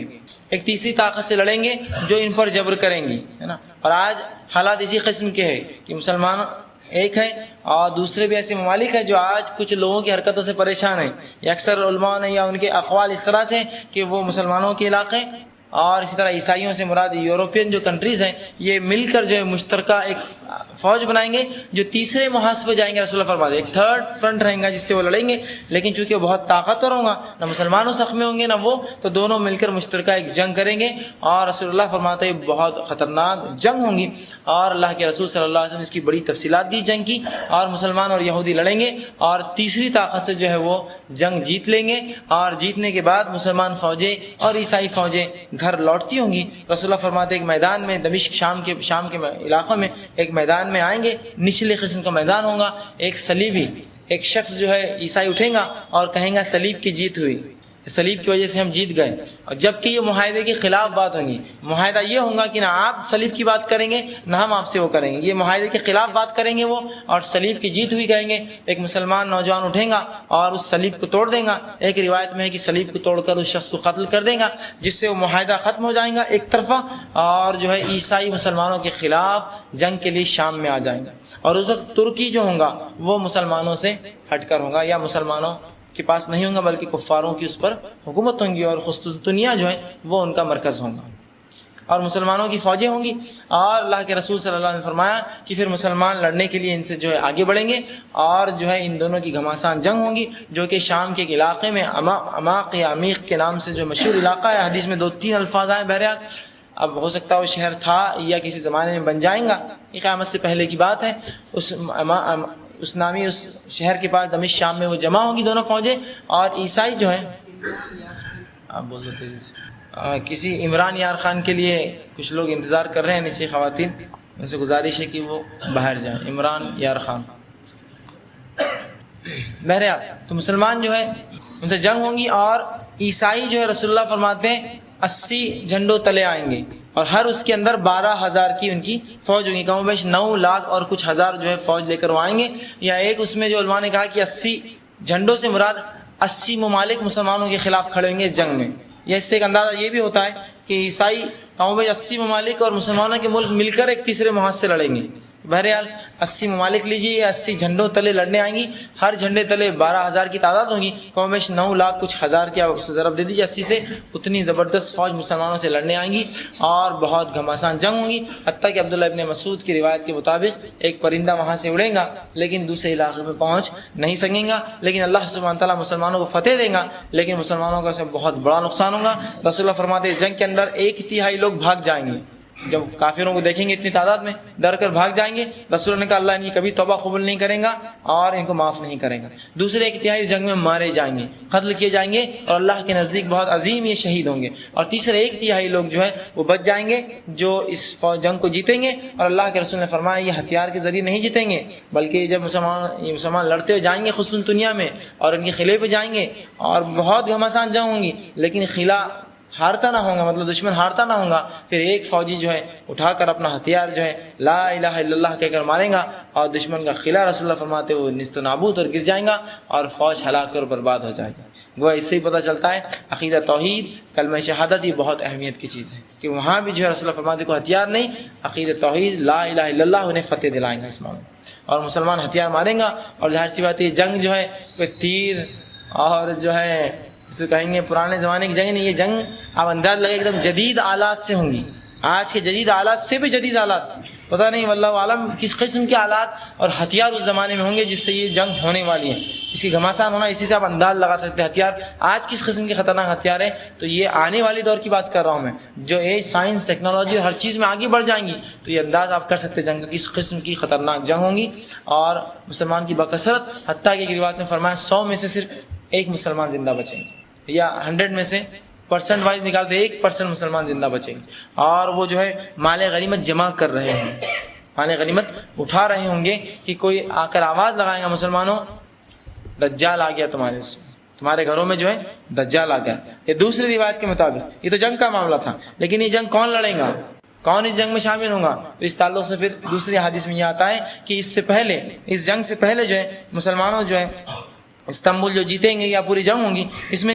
ایک تیسری طاقت سے لڑیں گے جو ان پر جبر کریں گی، ہے نا۔ اور آج حالات اسی قسم کے ہیں کہ مسلمان ایک ہے اور دوسرے بھی ایسے ممالک ہیں جو آج کچھ لوگوں کی حرکتوں سے پریشان ہیں، یا اکثر علماء نے یا ان کے اقوال اس طرح سے کہ وہ مسلمانوں کے علاقے اور اسی طرح عیسائیوں سے مراد یورپین جو کنٹریز ہیں، یہ مل کر جو ہے مشترکہ ایک فوج بنائیں گے جو تیسرے محاذ پہ جائیں گے. رسول اللہ فرماتے ہیں ایک تھرڈ فرنٹ رہیں گا جس سے وہ لڑیں گے, لیکن چونکہ وہ بہت طاقتور ہوں گا, نہ مسلمانوں زخمی ہوں گے نہ وہ, تو دونوں مل کر مشترکہ ایک جنگ کریں گے. اور رسول اللہ فرماتے ہیں بہت خطرناک جنگ ہوں گی. اور اللہ کے رسول صلی اللہ علیہ وسلم اس کی بڑی تفصیلات دی جنگ کی. اور مسلمان اور یہودی لڑیں گے اور تیسری طاقت سے جو ہے وہ جنگ جیت لیں گے, اور جیتنے کے بعد مسلمان فوجیں اور عیسائی فوجیں گھر لوٹتی ہوں گی. رسول اللہ فرماتے ایک میدان میں دمشق شام کے علاقوں میں ایک میدان میں آئیں گے, نچلے قسم کا میدان ہوگا, ایک صلیبی ایک شخص جو ہے عیسائی اٹھیں گا اور کہیں گا صلیب کی جیت ہوئی, صلیب کی وجہ سے ہم جیت گئے. اور جبکہ یہ معاہدے کے خلاف بات ہوگی. معاہدہ یہ ہوگا کہ نہ آپ صلیب کی بات کریں گے نہ ہم آپ سے وہ کریں گے, یہ معاہدے کے خلاف بات کریں گے وہ, اور صلیب کی جیت ہوئی کہیں گے. ایک مسلمان نوجوان اٹھیں گا اور اس صلیب کو توڑ دیں گا. ایک روایت میں ہے کہ صلیب کو توڑ کر اس شخص کو قتل کر دیں گا, جس سے وہ معاہدہ ختم ہو جائے گا ایک طرفہ, اور جو ہے عیسائی مسلمانوں کے خلاف جنگ کے لیے شام میں آ جائیں گا. اور اس وقت ترکی جو ہوگا وہ مسلمانوں سے ہٹ کر ہوگا, یا مسلمانوں کے پاس نہیں ہوگا بلکہ کفاروں کی اس پر حکومت ہوں گی, اور قسطنطنیہ جو ہے وہ ان کا مرکز ہوگا, اور مسلمانوں کی فوجیں ہوں گی. اور اللہ کے رسول صلی اللہ علیہ وسلم نے فرمایا کہ پھر مسلمان لڑنے کے لیے ان سے جو ہے آگے بڑھیں گے, اور جو ہے ان دونوں کی گھماسان جنگ ہوں گی, جو کہ شام کے ایک علاقے میں عماق یا عمیق کے نام سے جو مشہور علاقہ ہے. حدیث میں 2-3 الفاظ آئے. بہرحال اب ہو سکتا ہے وہ شہر تھا یا کسی زمانے میں بن جائیں گا, یہ قیامت سے پہلے کی بات ہے. اس نامی اس شہر کے پاس دمشق شام میں وہ جمع ہوگی دونوں فوجیں, اور عیسائی جو ہیں آپ بول دیتے کسی عمران یار خان کے لیے کچھ لوگ انتظار کر رہے ہیں نیچے, خواتین ان سے گزارش ہے کہ وہ باہر جائیں. عمران یار خان. بہرحال تو مسلمان جو ہے ان سے جنگ ہوں گی, اور عیسائی جو ہے رسول اللہ فرماتے ہیں 80 جھنڈوں تلے آئیں گے, اور ہر اس کے اندر 12,000 کی ان کی فوج ہوگی. کم و بیش 9 لاکھ اور کچھ ہزار جو ہے فوج لے کر وہ آئیں گے. یا ایک اس میں جو علماء نے کہا کہ 80 جھنڈوں سے مراد 80 ممالک مسلمانوں کے خلاف کھڑے ہوں گے اس جنگ میں. یا اس سے ایک اندازہ یہ بھی ہوتا ہے کہ عیسائی کم و بیش 80 ممالک اور مسلمانوں کے ملک مل کر ایک تیسرے محاذ سے لڑیں گے. بہرحال 80 ممالک لیجیے, 80 جھنڈوں تلے لڑنے آئیں گی. ہر جھنڈے تلے 12,000 کی تعداد ہوگی. کم و بیش 9 لاکھ کچھ ہزار کی آپ سے ضرب دے دیجیے 80 سے, اتنی زبردست فوج مسلمانوں سے لڑنے آئیں گی, اور بہت گھماسان جنگ ہوں گی. حتیٰ کہ عبداللہ ابن مسعود کی روایت کے مطابق ایک پرندہ وہاں سے اڑے گا لیکن دوسرے علاقے میں پہنچ نہیں سکیں گا, لیکن اللہ سبحانہ تعالیٰ مسلمانوں کو فتح دے گا, لیکن مسلمانوں کا سے بہت بڑا نقصان ہوگا. رسول اللہ فرماتے ہیں جنگ کے اندر 1/3 لوگ بھاگ جائیں گے. جب کافروں کو دیکھیں گے اتنی تعداد میں ڈر کر بھاگ جائیں گے. رسول نے کہا اللہ ان کی کبھی توبہ قبول نہیں کرے گا اور ان کو معاف نہیں کرے گا. دوسرے 1/3 جنگ میں مارے جائیں گے, قتل کیے جائیں گے, اور اللہ کے نزدیک بہت عظیم یہ شہید ہوں گے. اور تیسرے 1/3 لوگ جو ہے وہ بچ جائیں گے جو اس جنگ کو جیتیں گے. اور اللہ کے رسول نے فرمایا یہ ہتھیار کے ذریعے نہیں جیتیں گے, بلکہ جب مسلمان لڑتے ہوئے جائیں گے قسطنطنیہ میں اور ان کے قلعے پہ جائیں گے, اور بہت گھماسان جنگ ہوں گی, لیکن قلعہ ہارتا نہ ہوگا, مطلب دشمن ہارتا نہ ہوگا. پھر ایک فوجی جو ہے اٹھا کر اپنا ہتھیار جو ہے لا الہ الا اللہ کہہ کر ماریں گا, اور دشمن کا قلعہ رسول اللہ فرماتے وہ نیست و نابود اور گر جائیں گا, اور فوج ہلاک اور برباد ہو جائے گی. وہ اس سے ہی پتہ چلتا ہے عقیدہ توحید کلمہ شہادت یہ بہت اہمیت کی چیز ہے, کہ وہاں بھی جو ہے رسول اللہ فرماتے کو ہتھیار نہیں, عقیدہ توحید لا الہ الا اللہ انہیں فتح دلائیں گا اس معاملے میں, اور مسلمان ہتھیار ماریں گا. اور ظاہر سی بات ہے یہ جنگ جو ہے کوئی تیر اور جو ہے اسے کہیں گے پرانے زمانے کی جنگ نہیں, یہ جنگ آپ انداز لگے ایک دم جدید آلات سے ہوں گی. آج کے جدید آلات سے بھی جدید آلات, پتہ نہیں واللہ عالم کس قسم کے آلات اور ہتھیار اس زمانے میں ہوں گے جس سے یہ جنگ ہونے والی ہے. اس کی گھماسان ہونا اسی سے آپ انداز لگا سکتے ہیں ہتھیار آج کس قسم کے خطرناک ہتھیار ہیں. تو یہ آنے والی دور کی بات کر رہا ہوں میں, جو ایج سائنس ٹیکنالوجی ہر چیز میں آگے بڑھ جائیں گی, تو یہ انداز آپ کر سکتے ہیں جنگ کس قسم کی خطرناک جنگ ہوں گی. اور مسلمان کی بکثرت, حتیٰ کہ ایک روایت میں فرمایا 100 میں سے صرف 1 مسلمان زندہ بچیں گے, یا 100 میں سے پرسنٹ وائز نکالتے 1% مسلمان زندہ بچیں گے. اور وہ جو ہے مال غنیمت جمع کر رہے ہیں, مال غنیمت اٹھا رہے ہوں گے کہ کوئی آ کر آواز لگائے گا مسلمانوں دجال آ گیا تمہارے گھروں میں جو ہے دجال آ گیا. یہ دوسری روایت کے مطابق یہ تو جنگ کا معاملہ تھا, لیکن یہ جنگ کون لڑیں گا, کون اس جنگ میں شامل ہوگا. تو اس تعلق سے پھر دوسری حدیث میں یہ آتا ہے کہ اس سے پہلے, اس جنگ سے پہلے جو ہے مسلمانوں جو ہے استنبول جو جیتیں گے یا پوری جنگ ہوں گی, اس میں